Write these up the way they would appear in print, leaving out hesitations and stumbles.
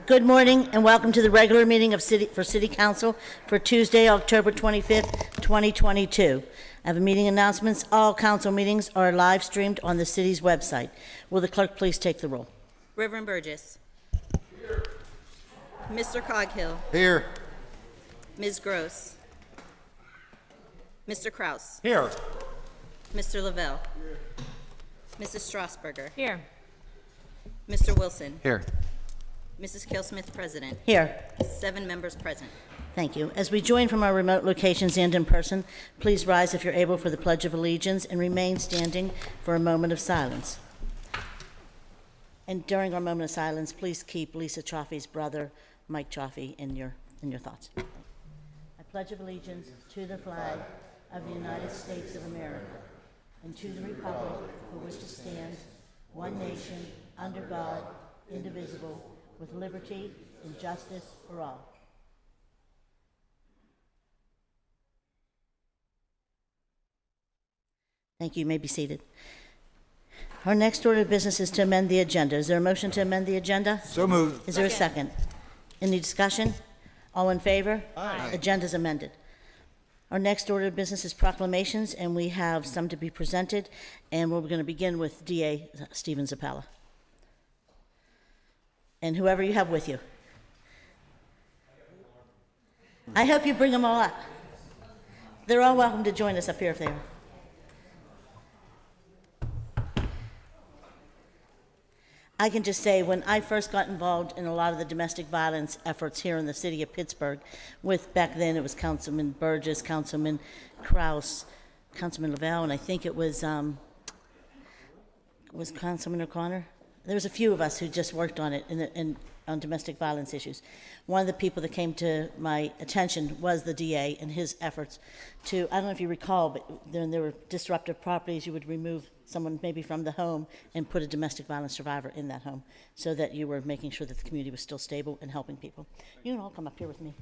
Good morning and welcome to the regular meeting of City Council for Tuesday, October 25th, 2022. I have a meeting announcements. All council meetings are live streamed on the city's website. Will the clerk please take the roll? Reverend Burgess. Here. Mr. Coghill. Here. Ms. Gross. Mr. Kraus. Here. Mr. Lavelle. Here. Mrs. Strasburger. Here. Mr. Wilson. Here. Mrs. Kelsmith, President. Here. 7 members present. Thank you. As we join from our remote locations and in person, please rise if you're able for the Pledge of Allegiance and remain standing for a moment of silence. And during our moment of silence, please keep Lisa Chaffee's brother, Mike Chaffee, in your thoughts. I pledge of allegiance to the flag of the United States of America and to the republic for which it stands, one nation, under God, indivisible, with liberty and justice for all. Thank you. You may be seated. Our next order of business is to amend the agenda. Is there a motion to amend the agenda? So moved. Is there a second? Any discussion? All in favor? Aye. Agenda's amended. Our next order of business is proclamations, and we have some to be presented, and we're going to begin with DA Stephen Zappala. And whoever you have with you. I hope you bring them all up. They're all welcome to join us up here if they are. I can just say, when I first got involved in a lot of the domestic violence efforts here in the city of Pittsburgh, with back then it was Councilman Burgess, Councilman Kraus, Councilman Lavelle, and I think it was Councilman O'Connor? There was a few of us who just worked on it on domestic violence issues. One of the people that came to my attention was the DA and his efforts to, I don't know if you recall, but there were disruptive properties. You would remove someone maybe from the home and put a domestic violence survivor in that home so that you were making sure that the community was still stable and helping people. You can all come up here with me.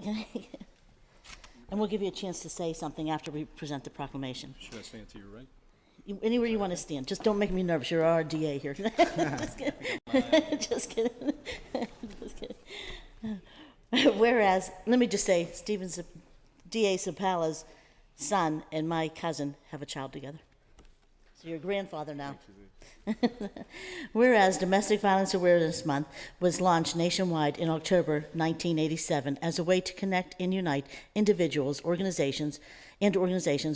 And we'll give you a chance to say something after we present the proclamation. Should I stand to your right? Anywhere you want to stand. Just don't make me nervous. You're our DA here. Just kidding. Just kidding. Just kidding. Whereas, let me just say, DA Zappala's son and my cousin have a child together. So you're a grandfather now. Whereas Domestic Violence Awareness Month was launched nationwide in October 1987 as a way to connect and unite individuals, organizations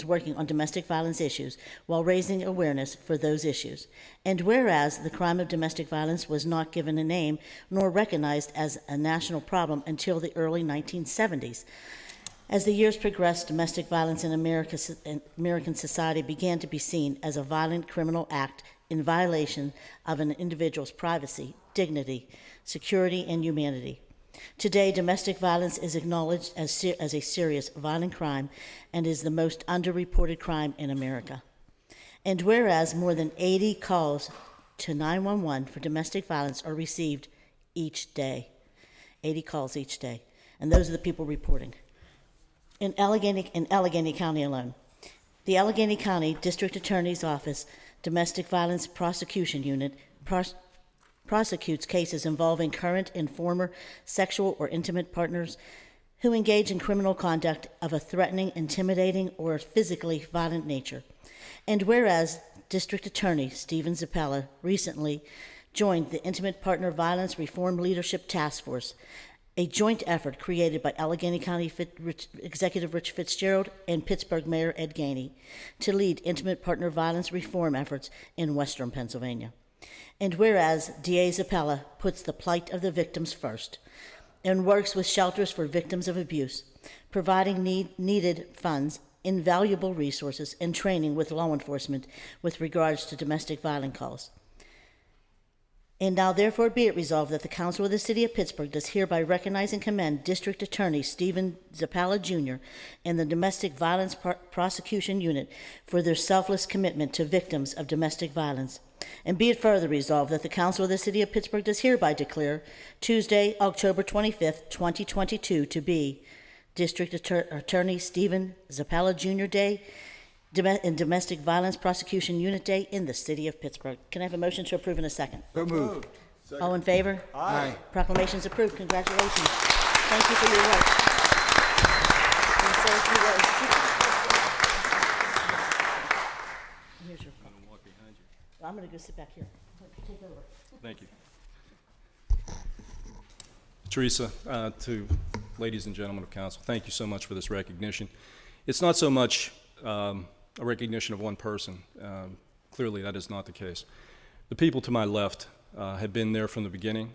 working on domestic violence issues while raising awareness for those issues. And whereas the crime of domestic violence was not given a name nor recognized as a national problem until the early 1970s. As the years progressed, domestic violence in American society began to be seen as a violent criminal act in violation of an individual's privacy, dignity, security, and humanity. Today, domestic violence is acknowledged as a serious violent crime and is the most underreported crime in America. And whereas more than 80 calls to 911 for domestic violence are received each day, 80 calls each day, and those are the people reporting. In Allegheny County alone, the Allegheny County District Attorney's Office Domestic Violence Prosecution Unit prosecutes cases involving current and former sexual or intimate partners who engage in criminal conduct of a threatening, intimidating, or physically violent nature. And whereas District Attorney Stephen Zappala recently joined the Intimate Partner Violence Reform Leadership Task Force, a joint effort created by Allegheny County Executive Rich Fitzgerald and Pittsburgh Mayor Ed Gainey to lead intimate partner violence reform efforts in Western Pennsylvania. And whereas DA Zappala puts the plight of the victims first and works with shelters for victims of abuse, providing needed funds, invaluable resources, and training with law enforcement with regards to domestic violence calls. And now therefore be it resolved that the Council of the City of Pittsburgh does hereby recognize and commend District Attorney Stephen Zappala Jr. and the Domestic Violence Prosecution Unit for their selfless commitment to victims of domestic violence. And be it further resolved that the Council of the City of Pittsburgh does hereby declare Tuesday, October 25th, 2022 to be District Attorney Stephen Zappala Jr. Day and Domestic Violence Prosecution Unit Day in the City of Pittsburgh. Can I have a motion to approve in a second? So moved. All in favor? Aye. Proclamation's approved. Congratulations. Thank you for your work. And say a few words. Here's your phone. I'm going to go sit back here. Take over. Thank you. Teresa, to ladies and gentlemen of council, thank you so much for this recognition. It's not so much a recognition of one person. Clearly, that is not the case. The people to my left have been there from the beginning.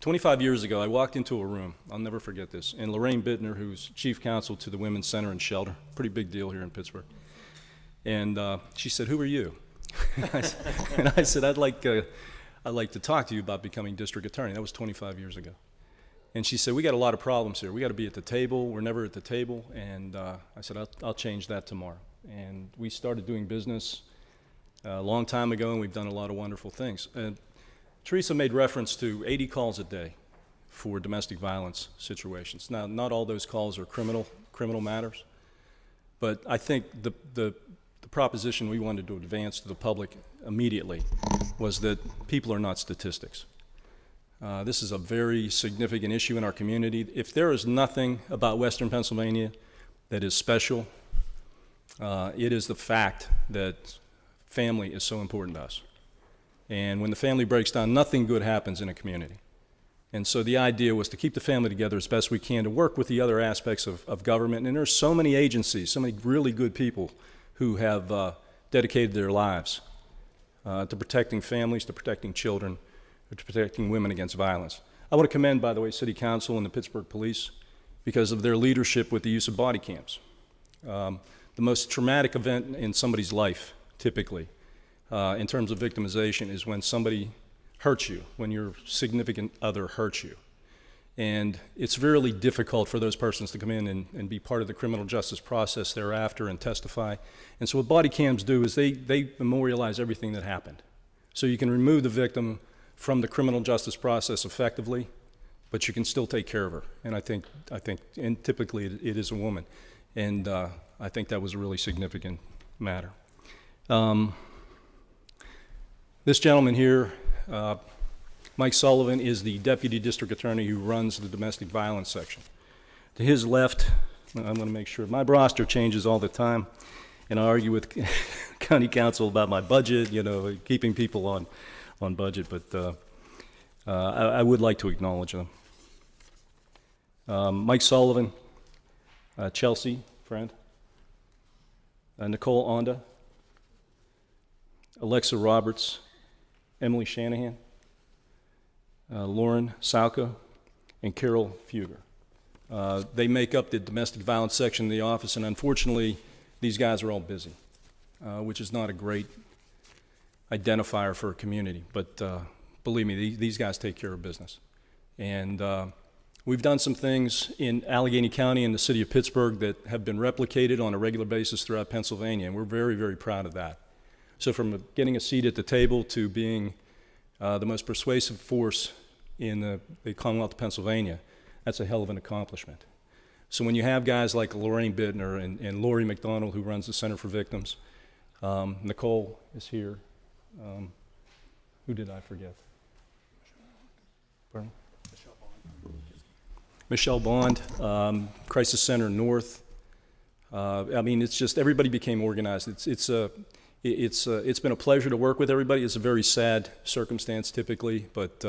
25 years ago, I walked into a room, I'll never forget this, and Lorraine Bittner, who's chief counsel to the Women's Center and Shelter, pretty big deal here in Pittsburgh, and she said, "Who are you?" And I said, I'd like to talk to you about becoming district attorney. That was 25 years ago. And she said, "We got a lot of problems here. We got to be at the table. We're never at the table." And I said, I'll change that tomorrow. And we started doing business a long time ago, and we've done a lot of wonderful things. And Teresa made reference to 80 calls a day for domestic violence situations. Now, not all those calls are criminal matters, but I think the proposition we wanted to advance to the public immediately was that people are not statistics. This is a very significant issue in our community. If there is nothing about Western Pennsylvania that is special, it is the fact that family is so important to us. And when the family breaks down, nothing good happens in a community. And so the idea was to keep the family together as best we can, to work with the other aspects of government. And there's so many agencies, so many really good people who have dedicated their lives to protecting families, to protecting children, to protecting women against violence. I want to commend, by the way, City Council and the Pittsburgh Police because of their leadership with the use of body cams. The most traumatic event in somebody's life, typically, in terms of victimization, is when somebody hurts you, when your significant other hurts you. And it's really difficult for those persons to come in and be part of the criminal justice process thereafter and testify. And so what body cams do is they memorialize everything that happened. So you can remove the victim from the criminal justice process effectively, but you can still take care of her. And I think, and typically it is a woman. And I think that was a really significant matter. This gentleman here, Mike Sullivan, is the deputy district attorney who runs the domestic violence section. To his left, I'm going to make sure, my roster changes all the time, and I argue with county council about my budget, keeping people on budget, but I would like to acknowledge them. Mike Sullivan, Chelsea, friend, Nicole Onda, Alexa Roberts, Emily Shanahan, Lauren Salco, and Carol Fugger. They make up the domestic violence section of the office, and unfortunately, these guys are all busy, which is not a great identifier for a community. But believe me, these guys take care of business. And we've done some things in Allegheny County and the city of Pittsburgh that have been replicated on a regular basis throughout Pennsylvania, and we're very, very proud of that. So from getting a seat at the table to being the most persuasive force in the Commonwealth of Pennsylvania, that's a hell of an accomplishment. So when you have guys like Lorraine Bittner and Lori McDonald, who runs the Center for Victims, Nicole is here. Who did I forget? Pardon? Michelle Bond, Crisis Center North. I mean, it's just everybody became organized. It's been a pleasure to work with everybody. It's a very sad circumstance typically, but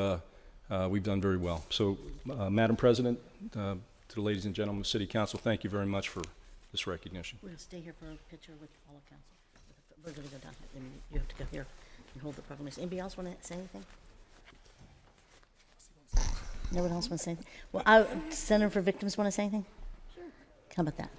we've done very well. So, Madam President, to the ladies and gentlemen of City Council, thank you very much for this recognition. We're going to stay here for a picture with all of council. We're going to go down here, and you have to go here and hold the proclamation. Anybody else want to say anything? No one else want to say anything? Well, Center for Victims want to say anything? Sure. How about that?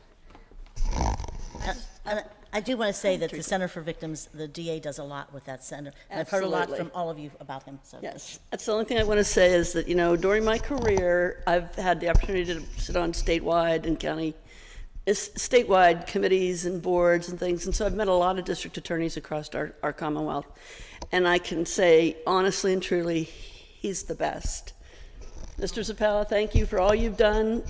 I do want to say that the Center for Victims, the DA does a lot with that center. I've heard a lot from all of you about him. So. Yes, that's the only thing I want to say is that, during my career, I've had the opportunity to sit on statewide and statewide committees and boards and things, and so I've met a lot of district attorneys across our Commonwealth, and I can say honestly and truly, he's the best. Mr. Zappala, thank you for all you've done.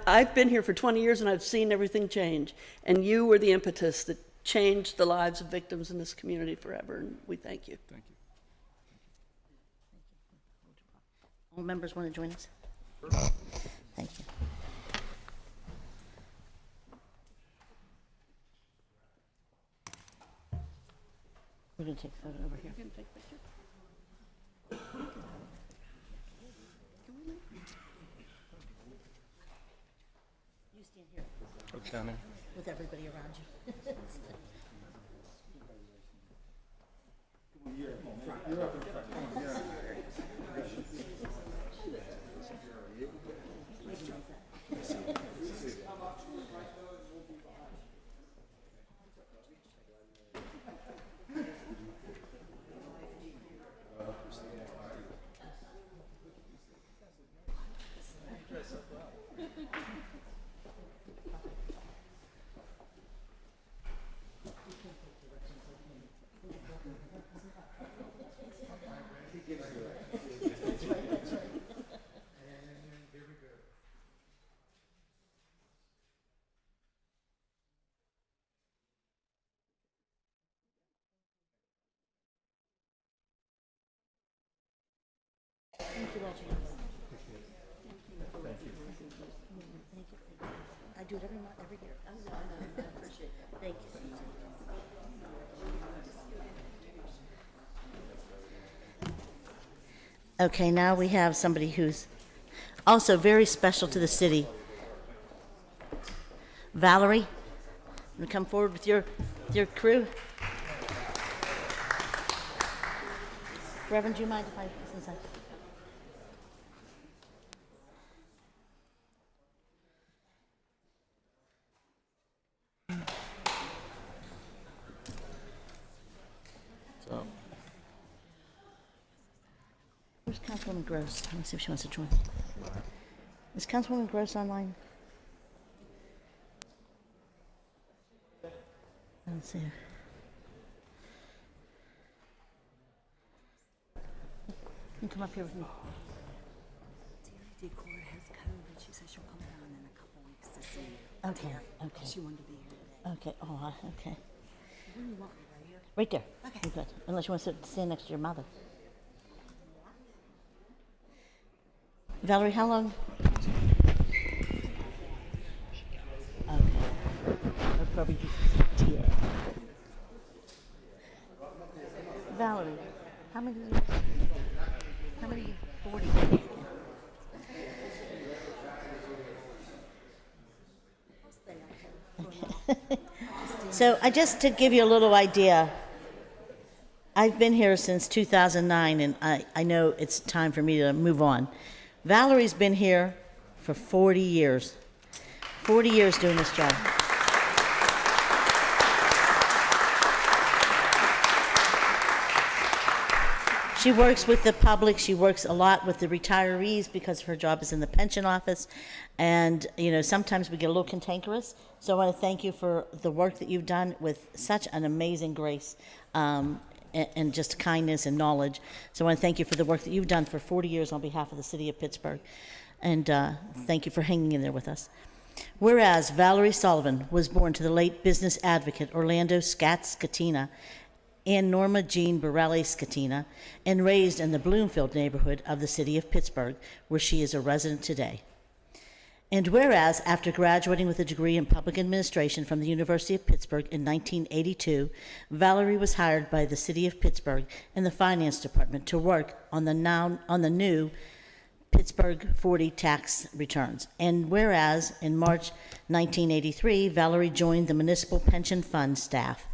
I've been here for 20 years and I've seen everything change. And you were the impetus that changed the lives of victims in this community forever. And we thank you. Thank you. All members want to join us? Thank you. We're going to take a photo over here. You stand here Down there. with everybody around you. Thank you, Walter. Thank you. I do it every month, every year. I appreciate it. Thank you. Okay, now we have somebody who's also very special to the city. Valerie, you come forward with your crew. Reverend, do you mind if I since I So, Where's Councilwoman Gross? Let me see if she wants to join. Is Councilwoman Gross online? I don't see her. You can come up here with me. DRD Court has COVID. She says she'll come down in a couple weeks to see you. Okay, okay, She wanted to be here today. okay. Oh, okay. Where do you want me, right here? Right there. Okay. You're good. Unless you want to stand next to your mother. Valerie, how long? Okay. I'll probably just, yeah. Valerie, how many? 40. Okay. So just to give you a little idea, I've been here since 2009, and I know it's time for me to move on. Valerie's been here for 40 years. 40 years doing this job. She works with the public. She works a lot with the retirees because her job is in the pension office. And, you know, sometimes we get a little cantankerous. So I want to thank you for the work that you've done with such an amazing grace and just kindness and knowledge. So I want to thank you for the work that you've done for 40 years on behalf of the city of Pittsburgh. And thank you for hanging in there with us. Whereas Valerie Sullivan was born to the late business advocate Orlando Scatina and Norma Jean Borelli Scatina, and raised in the Bloomfield neighborhood of the city of Pittsburgh, where she is a resident today. And whereas, after graduating with a degree in public administration from the University of Pittsburgh in 1982, Valerie was hired by the city of Pittsburgh in the finance department to work on the new Pittsburgh 40 tax returns. And whereas, in March 1983, Valerie joined the municipal pension fund staff.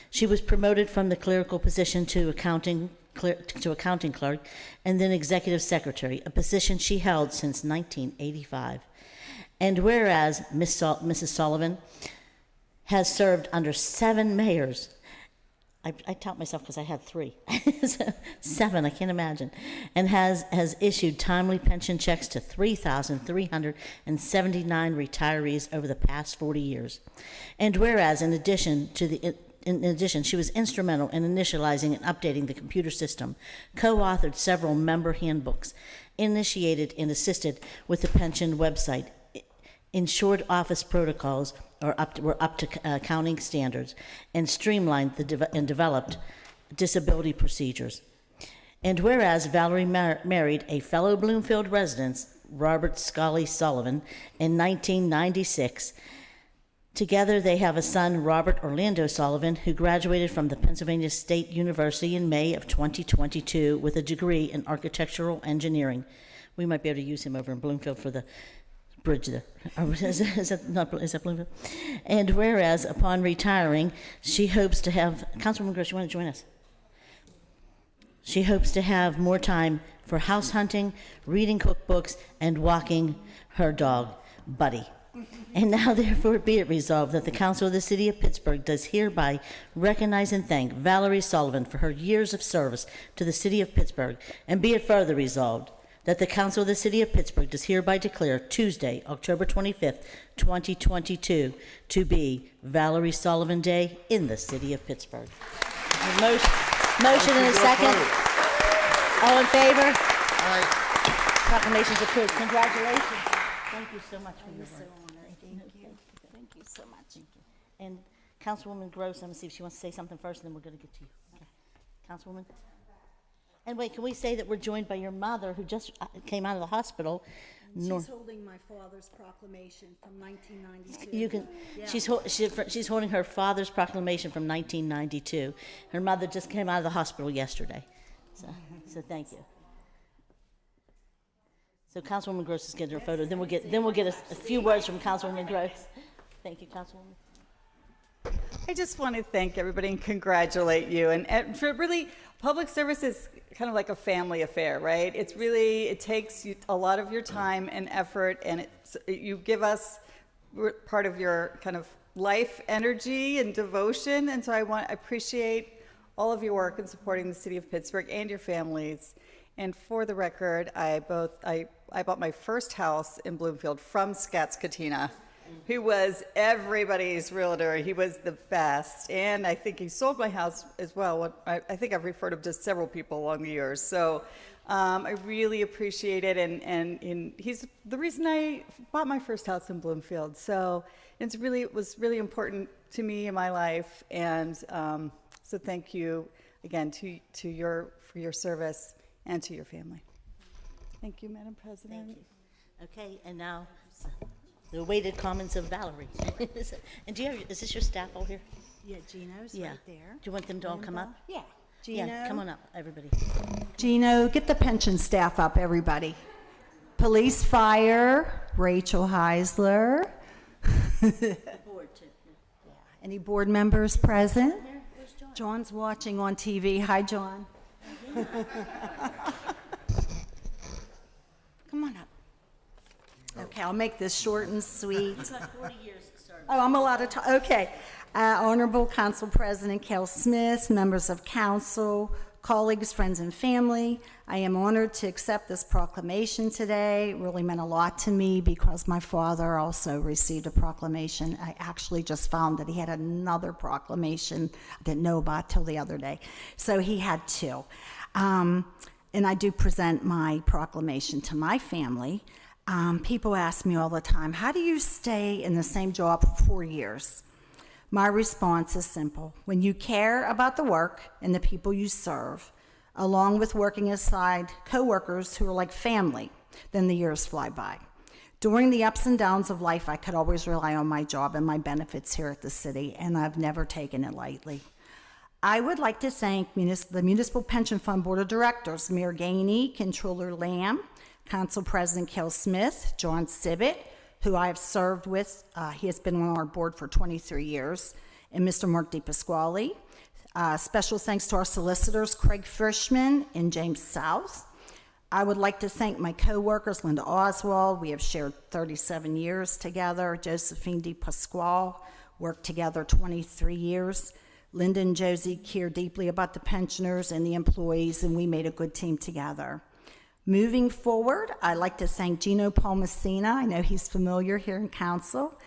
She was promoted from the clerical position to accounting clerk and then executive secretary, a position she held since 1985. And whereas Mrs. Sullivan has served under 7 mayors, I count myself because I had 3, 7, I can't imagine, and has issued timely pension checks to 3,379 retirees over the past 40 years. And whereas, in addition, she was instrumental in initializing and updating the computer system, co-authored several member handbooks, initiated and assisted with the pension website, ensured office protocols were up to accounting standards, and streamlined and developed disability procedures. And whereas Valerie married a fellow Bloomfield resident, Robert Scully Sullivan, in 1996, together they have a son, Robert Orlando Sullivan, who graduated from the Pennsylvania State University in May of 2022 with a degree in architectural engineering. We might be able to use him over in Bloomfield for the bridge there. Is that Bloomfield? And whereas upon retiring, she hopes to have, Councilwoman Gross, you want to join us? She hopes to have more time for house hunting, reading cookbooks, and walking her dog, Buddy. And now therefore be it resolved that the Council of the City of Pittsburgh does hereby recognize and thank Valerie Sullivan for her years of service to the City of Pittsburgh, and be it further resolved that the Council of the City of Pittsburgh does hereby declare Tuesday, October 25th, 2022, to be Valerie Sullivan Day in the City of Pittsburgh. Motion and a second. All in favor? Proclamation's approved. Congratulations. Thank you so much for your work. Thank you so much. And Councilwoman Gross, I'm going to see if she wants to say something first, and then we're going to get to you. Okay. Councilwoman? And wait, can we say that we're joined by your mother, who just came out of the hospital? She's holding my father's proclamation from 1992. You can. Yeah. She's holding her father's proclamation from 1992. Her mother just came out of the hospital yesterday, so thank you. So Councilwoman Gross is getting her photo. Then we'll get a few words from Councilwoman Gross. Thank you, Councilwoman. I just want to thank everybody and congratulate you. And for really, public service is kind of like a family affair, right? It takes you a lot of your time and effort, and you give us part of your kind of life energy and devotion. And so I appreciate all of your work in supporting the City of Pittsburgh and your families. And for the record, I bought my first house in Bloomfield from Scats Katina, who was everybody's realtor. He was the best. And I think he sold my house as well. I think I've referred him to several people along the years. So I really appreciate it. And he's the reason I bought my first house in Bloomfield. So it was really important to me in my life. And so thank you again for your service and to your family. Thank you, Madam President. Thank you. Okay, and now the awaited comments of Valerie. And is this your staff all here? Yeah, Gino's Yeah. right there. Do you want them to all come up? Yeah. Gino. Yeah, come on up, everybody. Gino, get the pension staff up, everybody. Police, fire, Rachel Heisler. Board too. Any board members present? John's watching on TV. Hi, John. Come on up. Okay, I'll make this short and sweet. You've got 40 years of service. Oh, I'm allowed to talk. Okay. Honorable Council President Kel Smith, members of council, colleagues, friends, and family, I am honored to accept this proclamation today. It really meant a lot to me because my father also received a proclamation. I actually just found that he had another proclamation I didn't know about till the other day. So he had two. And I do present my proclamation to my family. People ask me all the time, how do you stay in the same job for 4 years? My response is simple. When you care about the work and the people you serve, along with working aside coworkers who are like family, then the years fly by. During the ups and downs of life, I could always rely on my job and my benefits here at the city, and I've never taken it lightly. I would like to thank the Municipal Pension Fund Board of Directors, Mayor Gainey, Controller Lamb, Council President Kel Smith, John Sibbett, who I have served with. He has been on our board for 23 years, and Mr. Mark DePasquale. Special thanks to our solicitors, Craig Frischman and James South. I would like to thank my co-workers, Linda Oswald. We have shared 37 years together. Josephine DePasquale, worked together 23 years. Linda and Josie care deeply about the pensioners and the employees, and we made a good team together. Moving forward, I'd like to thank Gino Palmacina. I know he's familiar here in council,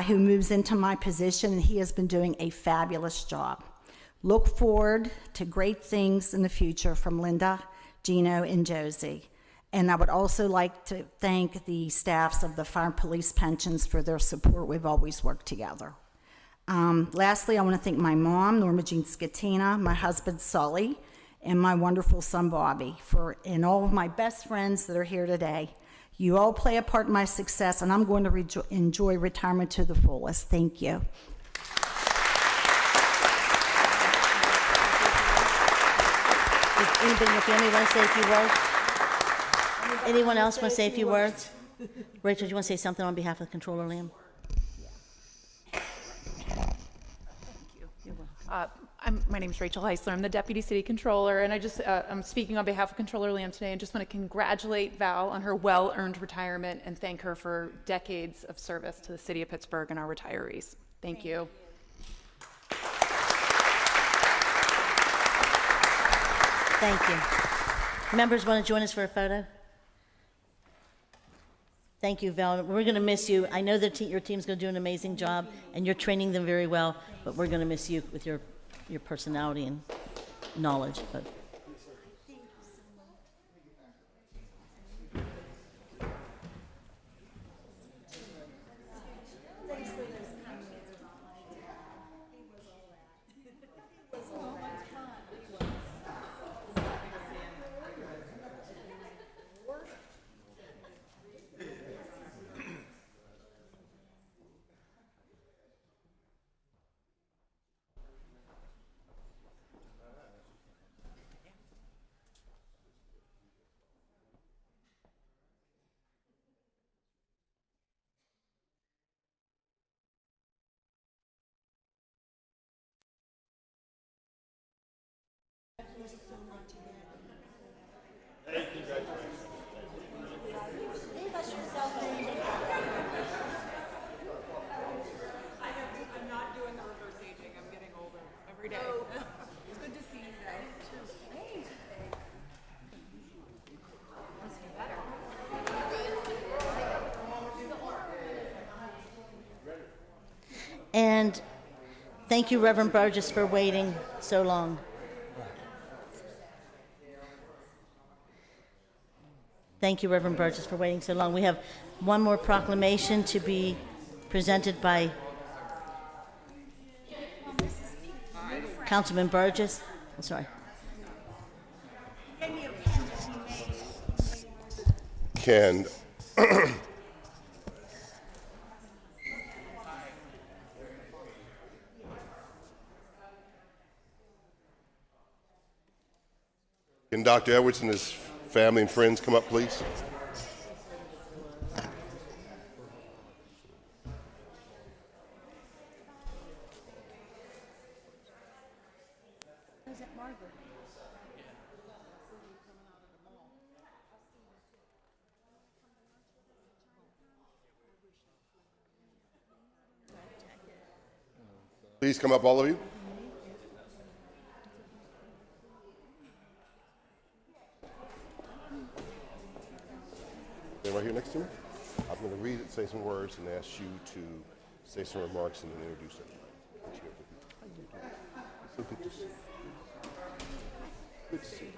who moves into my position, and he has been doing a fabulous job. Look forward to great things in the future from Linda, Gino, and Josie. And I would also like to thank the staffs of the Fire and Police Pensions for their support. We've always worked together. Lastly, I want to thank my mom, Norma Jean Scatina, my husband, Sully, and my wonderful son Bobby, and all of my best friends that are here today. You all play a part in my success, and I'm going to enjoy retirement to the fullest. Thank you. Does anybody in the family want to say a few words? Anyone else want to say a few words? Rachel, do you want to say something on behalf of Controller Lamb? My name is Rachel Heisler. I'm the Deputy City Controller, and I'm speaking on behalf of Controller Lamb today and just want to congratulate Val on her well-earned retirement and thank her for decades of service to the City of Pittsburgh and our retirees. Thank you. Thank you. Members want to join us for a photo? Thank you, Val. We're going to miss you. I know that your team's going to do an amazing job, and you're training them very well, but we're going to miss you with your personality and knowledge. But I'm not doing the reverse aging. I'm getting older every day. It's good to see you guys. Hey. And thank you, Reverend Burgess, for waiting so long. Thank you, Reverend Burgess, for waiting so long. We have one more proclamation to be presented by Councilman Burgess. I'm sorry. Can Can Dr. Edwards and his family and friends come up, please? Please come up, all of you. They're right here next to me. I'm going to read it, say some words, and ask you to say some remarks and then introduce it. So good to see you. Good to see you.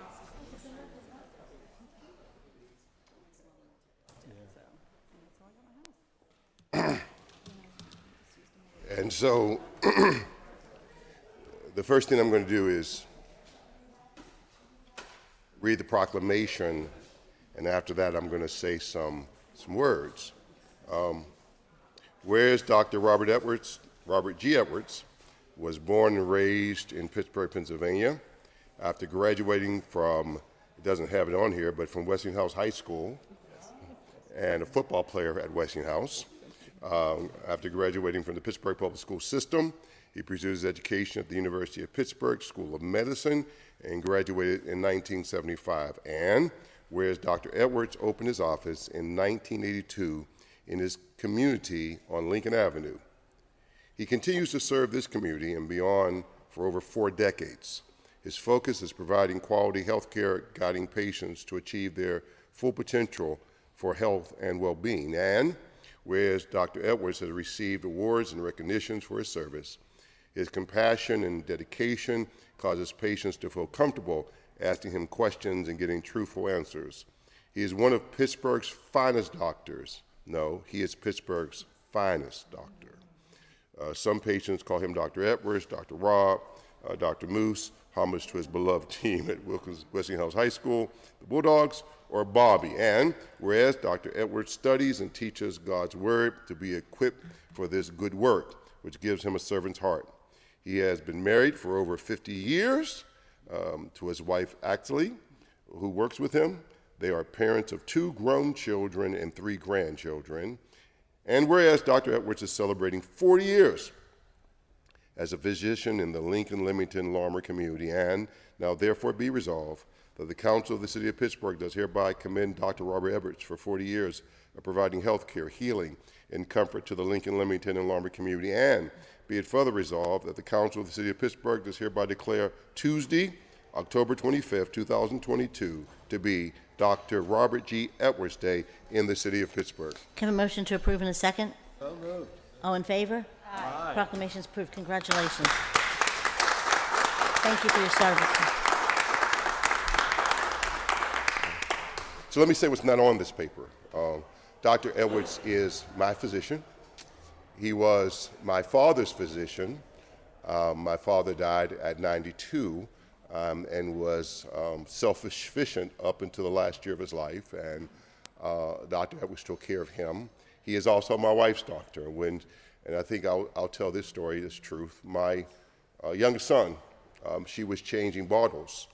And so, the first thing I'm going to do is read the proclamation, and after that, I'm going to say some words. Whereas Dr. Robert G. Edwards, was born and raised in Pittsburgh, Pennsylvania. After graduating from, it doesn't have it on here, but from Westinghouse High School, and a football player at Westinghouse. After graduating from the Pittsburgh Public School System, he pursued his education at the University of Pittsburgh School of Medicine and graduated in 1975. And whereas Dr. Edwards opened his office in 1982 in his community on Lincoln Avenue. He continues to serve this community and beyond for over 4 decades. His focus is providing quality health care, guiding patients to achieve their full potential for health and well-being. And whereas Dr. Edwards has received awards and recognitions for his service, his compassion and dedication causes patients to feel comfortable asking him questions and getting truthful answers. He is one of Pittsburgh's finest doctors. No, he is Pittsburgh's finest doctor. Some patients call him Dr. Edwards, Dr. Rob, Dr. Moose, homage to his beloved team at Westinghouse High School, the Bulldogs, or Bobby. And whereas Dr. Edwards studies and teaches God's Word to be equipped for this good work, which gives him a servant's heart. He has been married for over 50 years to his wife, Axley, who works with him. They are parents of 2 grown children and 3 grandchildren. And whereas Dr. Edwards is celebrating 40 years as a physician in the Lincoln, Leamington, Larmer community, and now therefore be resolved that the Council of the City of Pittsburgh does hereby commend Dr. Robert Edwards for 40 years of providing health care, healing, and comfort to the Lincoln, Leamington, and Larmer community, and be it further resolved that the Council of the City of Pittsburgh does hereby declare Tuesday, October 25th, 2022, to be Dr. Robert G. Edwards Day in the City of Pittsburgh. Can I have a motion to approve in a second? So moved. All in favor? Aye. Proclamation is approved. Congratulations. Thank you for your service. So let me say what's not on this paper. Dr. Edwards is my physician. He was my father's physician. My father died at 92 and was self-sufficient up until the last year of his life, and Dr. Edwards took care of him. He is also my wife's doctor. And I think I'll tell this story, this truth. My youngest son, she was changing bottles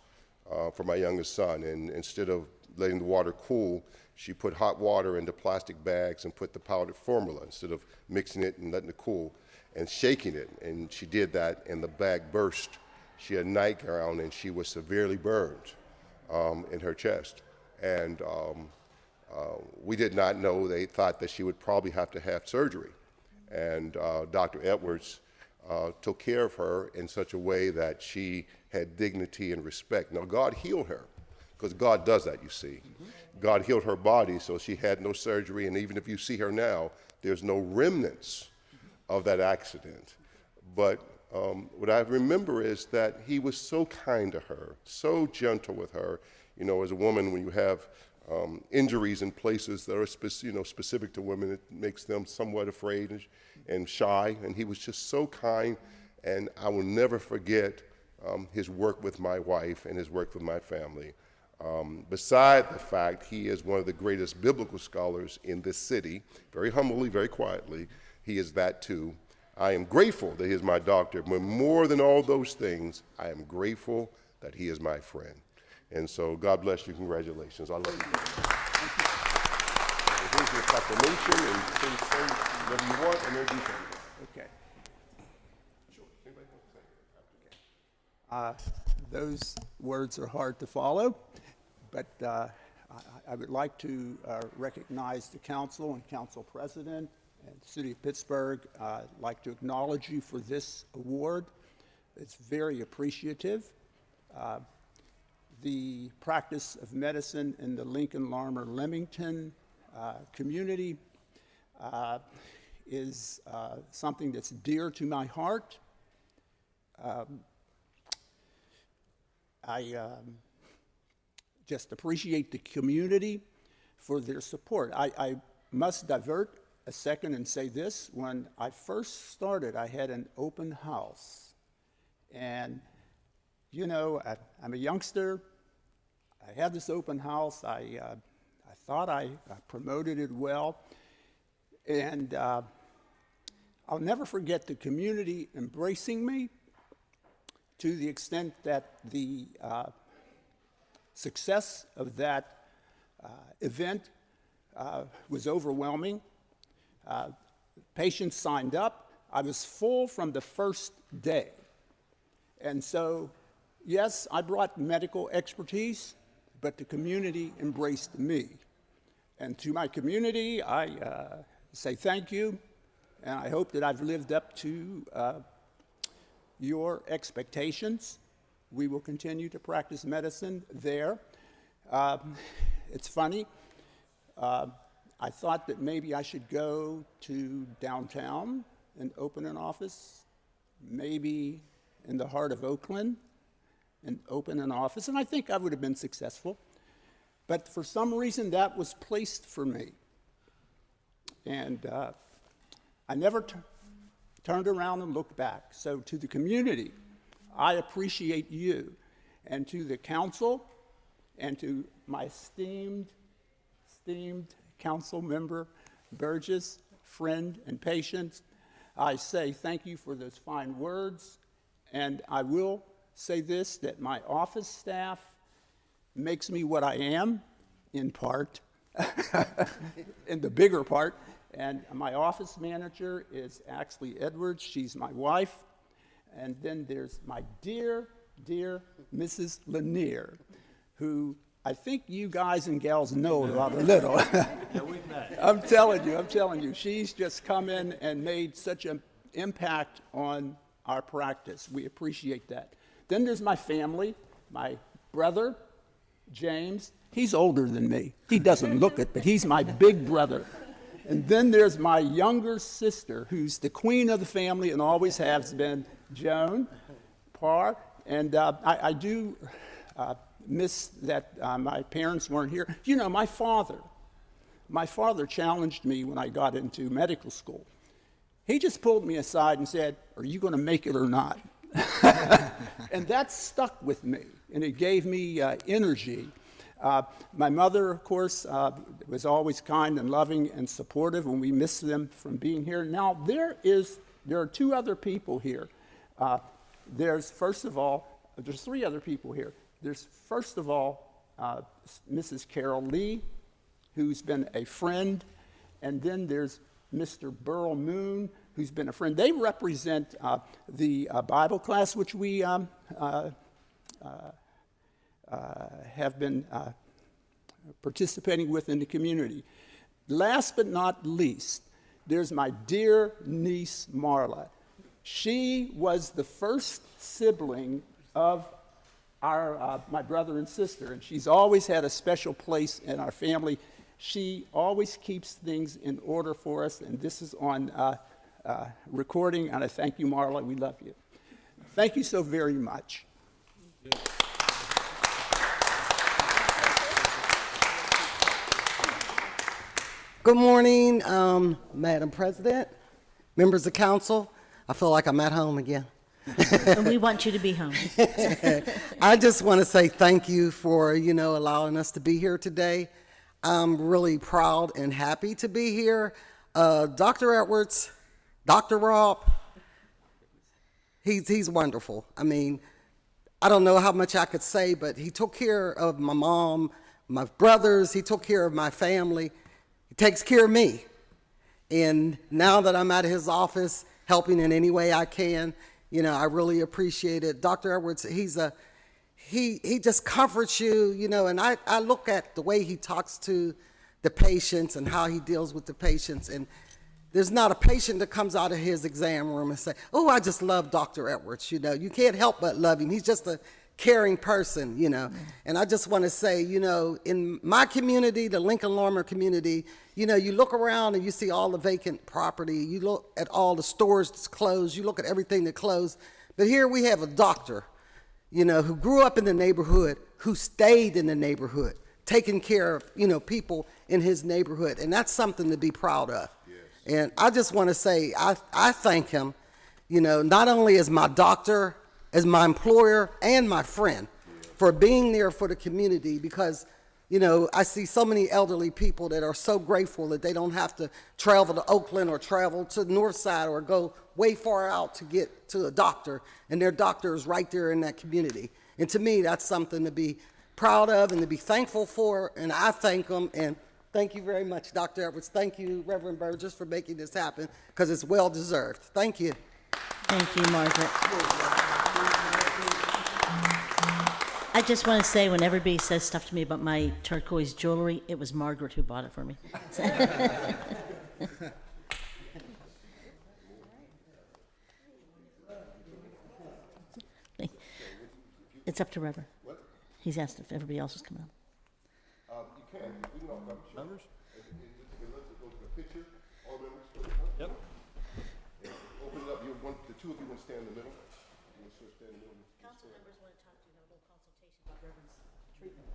for my youngest son, and instead of letting the water cool, she put hot water into plastic bags and put the powdered formula instead of mixing it and letting it cool and shaking it. And she did that, and the bag burst. She had a nightgown, and she was severely burned in her chest. And we did not know. They thought that she would probably have to have surgery. And Dr. Edwards took care of her in such a way that she had dignity and respect. Now, God healed her, because God does that, you see. God healed her body, so she had no surgery, and even if you see her now, there's no remnants of that accident. But what I remember is that he was so kind to her, so gentle with her. You know, as a woman, when you have injuries in places that are specific to women, it makes them somewhat afraid and shy, and he was just so kind, and I will never forget his work with my wife and his work with my family. Beside the fact he is one of the greatest biblical scholars in this city, very humbly, very quietly, he is that too. I am grateful that he is my doctor, but more than all those things, I am grateful that he is my friend. And so God bless you. Congratulations. I love you. Here's your proclamation, and please say whatever you want, and then do something. Okay. Those words are hard to follow, but I would like to recognize the council and council president and the city of Pittsburgh. I'd like to acknowledge you for this award. It's very appreciative. The practice of medicine in the Lincoln, Larmer, Leamington community is something that's dear to my heart. I just appreciate the community for their support. I must divert a second and say this. When I first started, I had an open house. And, you know, I'm a youngster. I had this open house. I thought I promoted it well. And I'll never forget the community embracing me, to the extent that the success of that event was overwhelming. Patients signed up. I was full from the first day. And so, yes, I brought medical expertise, but the community embraced me. And to my community, I say thank you, and I hope that I've lived up to your expectations. We will continue to practice medicine there. It's funny. I thought that maybe I should go to downtown and open an office, maybe in the heart of Oakland, and open an office, and I think I would have been successful. But for some reason, that was placed for me. And I never turned around and looked back. So to the community, I appreciate you. And to the council and to my esteemed council member, Burgess, friend and patient, I say thank you for those fine words. And I will say this, that my office staff makes me what I am, in part, in the bigger part. And my office manager is Axley Edwards. She's my wife. And then there's my dear Mrs. Lanier, who I think you guys and gals know about a little. Yeah, we've met. I'm telling you, she's just come in and made such an impact on our practice. We appreciate that. Then there's my family, my brother, James. He's older than me. He doesn't look it, but he's my big brother. And then there's my younger sister, who's the queen of the family and always has been, Joan Parr. And I do miss that my parents weren't here. You know, my father challenged me when I got into medical school. He just pulled me aside and said, "Are you going to make it or not?" And that stuck with me, and it gave me energy. My mother, of course, was always kind and loving and supportive, and we miss them from being here. Now, there are two other people here. There's three other people here. There's, first of all, Mrs. Carol Lee, who's been a friend, and then there's Mr. Burl Moon, who's been a friend. They represent the Bible class, which we have been participating with in the community. Last but not least, there's my dear niece, Marla. She was the first sibling of my brother and sister, and she's always had a special place in our family. She always keeps things in order for us, and this is on recording, and I thank you, Marla. We love you. Thank you so very much. Good morning, Madam President, members of council. I feel like I'm at home again. And we want you to be home. I just want to say thank you for, allowing us to be here today. I'm really proud and happy to be here. Dr. Edwards, Dr. Rob, he's wonderful. I mean, I don't know how much I could say, but he took care of my mom, my brothers, he took care of my family. He takes care of me. And now that I'm at his office, helping in any way I can, I really appreciate it. Dr. Edwards, he just comforts you, and I look at the way he talks to the patients and how he deals with the patients, and there's not a patient that comes out of his exam room and say, "Oh, I just love Dr. Edwards." You can't help but love him. He's just a caring person, And I just want to say, in my community, the Lincoln Lorimer community, you look around and you see all the vacant property. You look at all the stores that's closed. You look at everything that closed. But here we have a doctor, who grew up in the neighborhood, who stayed in the neighborhood, taking care of, people in his neighborhood. And that's something to be proud of. Yes. And I just want to say, I thank him, not only as my doctor, as my employer and my friend, for being there for the community, because I see so many elderly people that are so grateful that they don't have to travel to Oakland or travel to the north side or go way far out to get to a doctor, and their doctor is right there in that community. And to me, that's something to be proud of and to be thankful for, and I thank them. And thank you very much, Dr. Edwards. Thank you, Reverend Burgess, for making this happen, because it's well deserved. Thank you. Thank you, Margaret. I just want to say, when everybody says stuff to me about my turquoise jewelry, it was Margaret who bought it for me. It's up to Reverend. What? He's asked if everybody else is coming up. You can. We can all come. Members? Let's go to the picture. All members for the front. Yep. Open it up. The two of you want to stand in the middle. You want to stand in the middle. Council members want to talk to you, a little consultation about Reverend's treatment.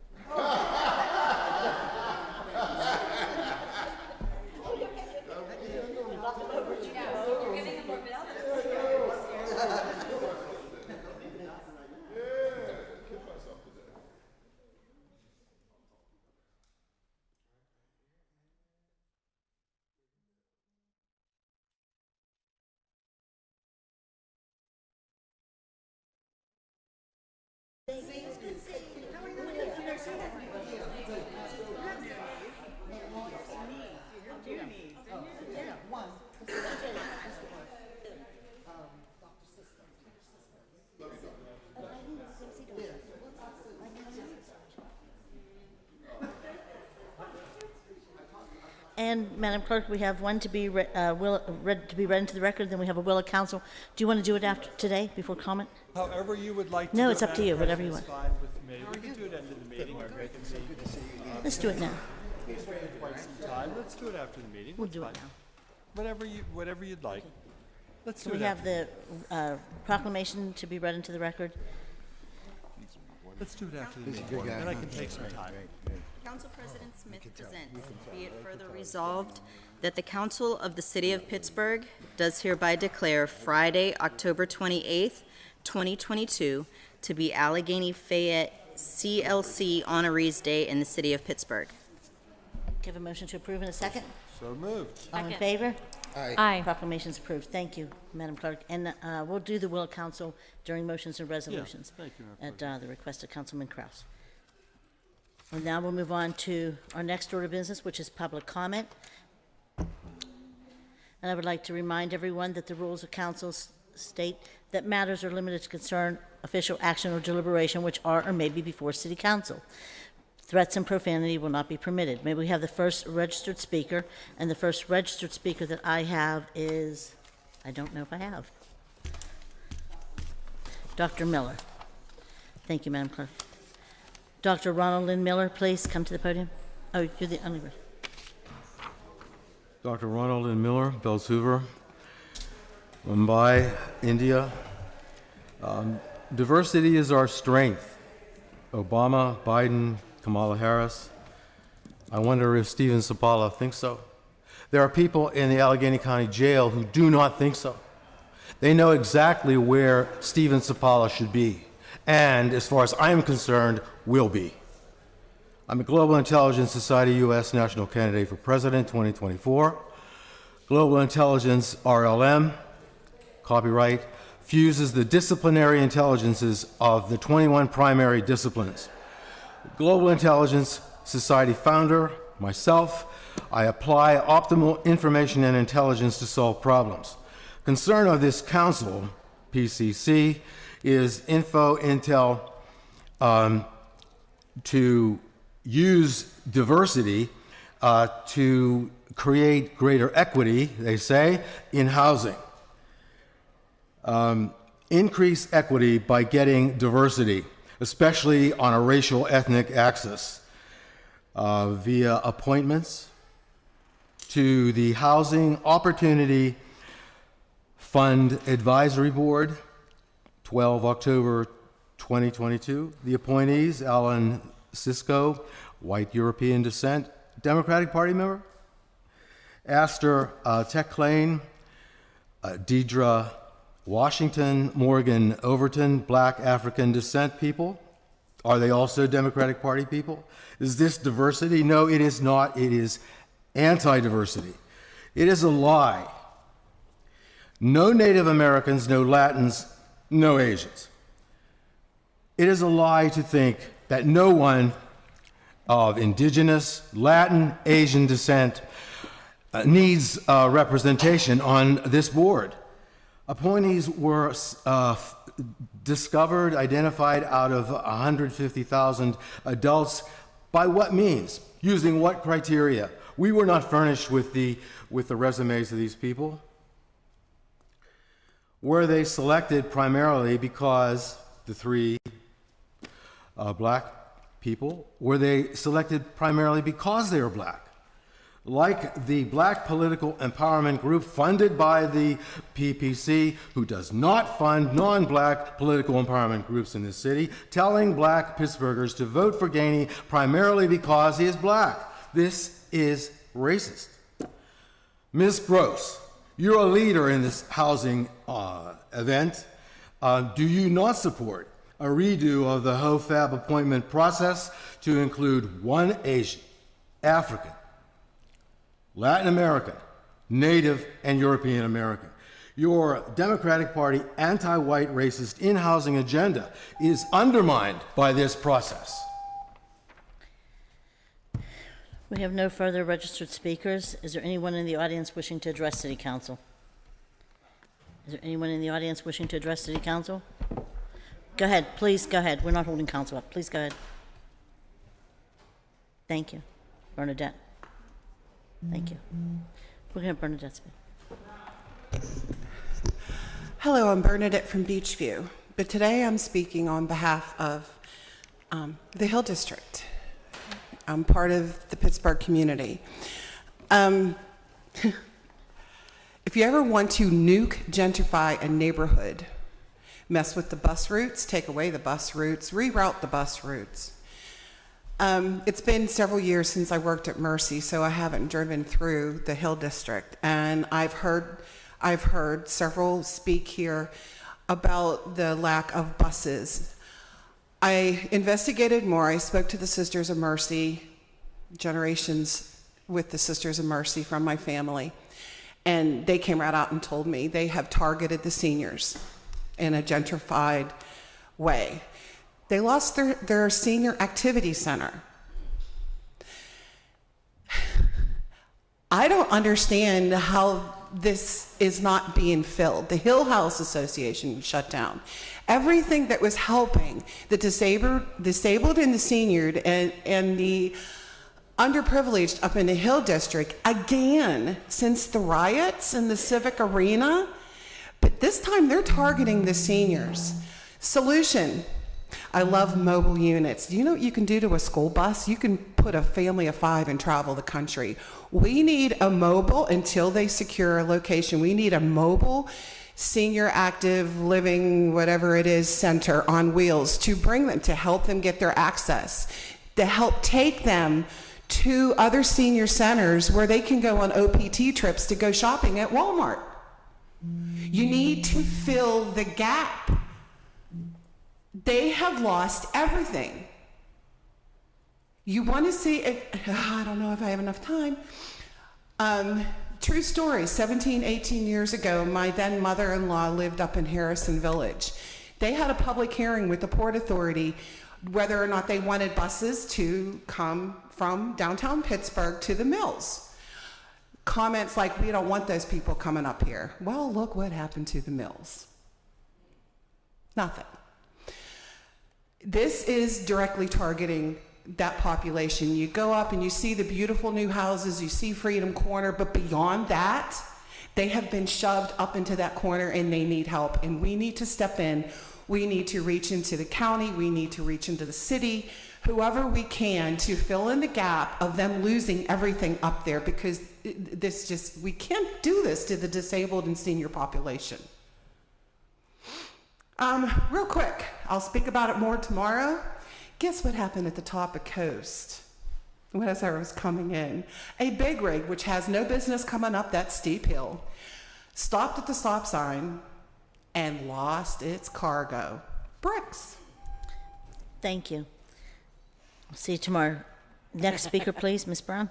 And Madam Clerk, we have one to be read into the record, then we have a will of council. Do you want to do it after today, before comment? However you would like to. No, do it's it, up to you, Madam whatever you President, want. it's fine with me. We can do it end of the meeting. Let's do it now. Quite some time. Let's do it after the meeting. We'll That's do it fine. now. Whatever you'd like. Let's So do we it have after. the proclamation to be read into the record. Let's do it after the meeting. Then I can take some time. Council President Smith presents, be it further resolved that the Council of the City of Pittsburgh does hereby declare Friday, October 28th, 2022, to be Allegheny Fayette CLC Honorees Day in the City of Pittsburgh. Give a motion to approve in a second. So moved. All in favor? Aye. Proclamation's approved. Thank you, Madam Clerk. And we'll do the will of council during motions and resolutions thank you, Madam at the request of Councilman Kraus. And now we'll move on to our next order of business, which is public comment. And I would like to remind everyone that the rules of council state that matters are limited to concern, official action, or deliberation which are or may be before city council. Threats and profanity will not be permitted. May we have the first registered speaker, and the first registered speaker that I have is, I don't know if I have. Dr. Miller. Thank you, Madam Clerk. Dr. Ronald Lynn Miller, please come to the podium. Oh, you're the only one. Dr. Ronald N. Miller, Bells Hoover, Mumbai, India. Diversity is our strength. Obama, Biden, Kamala Harris. I wonder if Steven Sapala thinks so. There are people in the Allegheny County Jail who do not think so. They know exactly where Steven Sapala should be, and as far as I am concerned, will be. I'm a Global Intelligence Society U.S. National Candidate for President 2024. Global Intelligence RLM, copyright, fuses the disciplinary intelligences of the 21 primary disciplines. Global Intelligence Society founder, myself, I apply optimal information and intelligence to solve problems. Concern of this council, PCC, is info, intel, to use diversity to create greater equity, they say, in housing. Increase equity by getting diversity, especially on a racial ethnic axis, via appointments to the Housing Opportunity Fund Advisory Board, 12 October 2022. The appointees, Alan Sisko, white European descent, Democratic Party member. Aster Techlane, Deidre Washington, Morgan Overton, black African descent people. Are they also Democratic Party people? Is this diversity? No, it is not. It is anti-diversity. It is a lie. No Native Americans, no Latins, no Asians. It is a lie to think that no one of indigenous, Latin, Asian descent needs representation on this board. Appointees were discovered, identified out of 150,000 adults. By what means? Using what criteria? We were not furnished with the resumes of these people. Were they selected primarily because the three black people, were they selected primarily because they were black? Like the Black Political Empowerment Group funded by the PPC, who does not fund non-black political empowerment groups in this city, telling black Pittsburghers to vote for Gainey primarily because he is black. This is racist. Ms. Gross, you're a leader in this housing event. Do you not support a redo of the HOFAB appointment process to include one Asian, African, Latin American, Native, and European American? Your Democratic Party anti-white racist in-housing agenda is undermined by this process. We have no further registered speakers. Is there anyone in the audience wishing to address City Council? Is there anyone in the audience wishing to address City Council? Go ahead, please go ahead. We're not holding council up. Please go ahead. Thank you. Bernadette. Thank you. We're going to Bernadette speak. Hello, I'm Bernadette from Beachview, but today I'm speaking on behalf of the Hill District. I'm part of the Pittsburgh community. If you ever want to nuke, gentrify a neighborhood, mess with the bus routes, take away the bus routes, reroute the bus routes. It's been several years since I worked at Mercy, so I haven't driven through the Hill District, and I've heard several speak here about the lack of buses. I investigated more. I spoke to the Sisters of Mercy, generations with the Sisters of Mercy from my family, and they came right out and told me they have targeted the seniors in a gentrified way. They lost their senior activity center. I don't understand how this is not being filled. The Hill House Association shut down. Everything that was helping the disabled and the senior and the underprivileged up in the Hill District, again, since the riots in the Civic Arena, but this time they're targeting the seniors. Solution. I love mobile units. Do you know what you can do to a school bus? You can put a family of 5 and travel the country. We need a mobile, until they secure a location, we need a mobile senior active living, whatever it is, center on wheels to bring them, to help them get their access, to help take them to other senior centers where they can go on OPT trips to go shopping at Walmart. You need to fill the gap. They have lost everything. You want to see it? I don't know if I have enough time. True story, 17, 18 years ago, my then mother-in-law lived up in Harrison Village. They had a public hearing with the Port Authority whether or not they wanted buses to come from downtown Pittsburgh to the mills. Comments like, we don't want those people coming up here. Well, look what happened to the mills. Nothing. This is directly targeting that population. You go up and you see the beautiful new houses, you see Freedom Corner, but beyond that, they have been shoved up into that corner and they need help. And we need to step in. We need to reach into the county. We need to reach into the city, whoever we can, to fill in the gap of them losing everything up there, because we can't do this to the disabled and senior population. Real quick, I'll speak about it more tomorrow. Guess what happened at the top of Coast as I was coming in? A big rig, which has no business coming up that steep hill, stopped at the stop sign and lost its cargo. Bricks. Thank you. I'll see you tomorrow. Next speaker, please, Ms. Brown.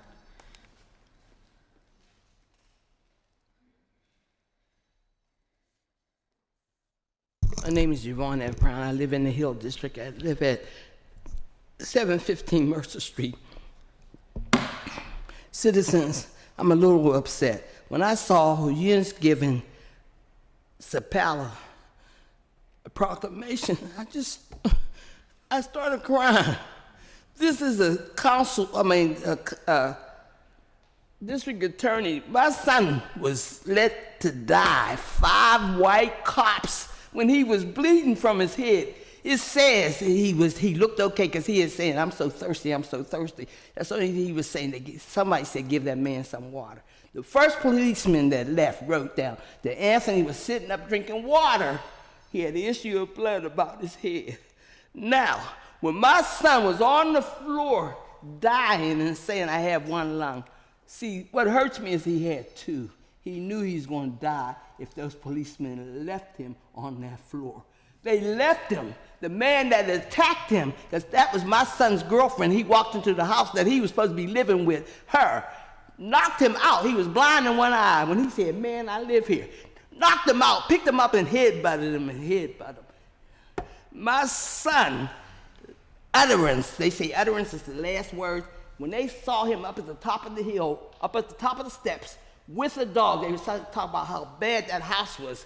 My name is Yvonne F. Brown. I live in the Hill District. I live at 715 Mercer Street. Citizens, I'm a little upset. When I saw Jens giving Sapala a proclamation, I started crying. This is a district attorney. My son was let to die. 5 white cops when he was bleeding from his head. It says he looked okay because he is saying, I'm so thirsty, I'm so thirsty. That's what he was saying. Somebody said, give that man some water. The first policeman that left wrote down that Anthony was sitting up drinking water. He had the issue of blood about his head. Now, when my son was on the floor dying and saying, I have 1 lung, see, what hurts me is he had 2. He knew he was going to die if those policemen left him on that floor. They left him. The man that attacked him, because that was my son's girlfriend, he walked into the house that he was supposed to be living with her, knocked him out. He was blind in 1 eye. When he said, man, I live here, knocked him out, picked him up and headbutted him. My son, utterance, they say utterance is the last word. When they saw him up at the top of the hill, up at the top of the steps, with a dog, they were talking about how bad that house was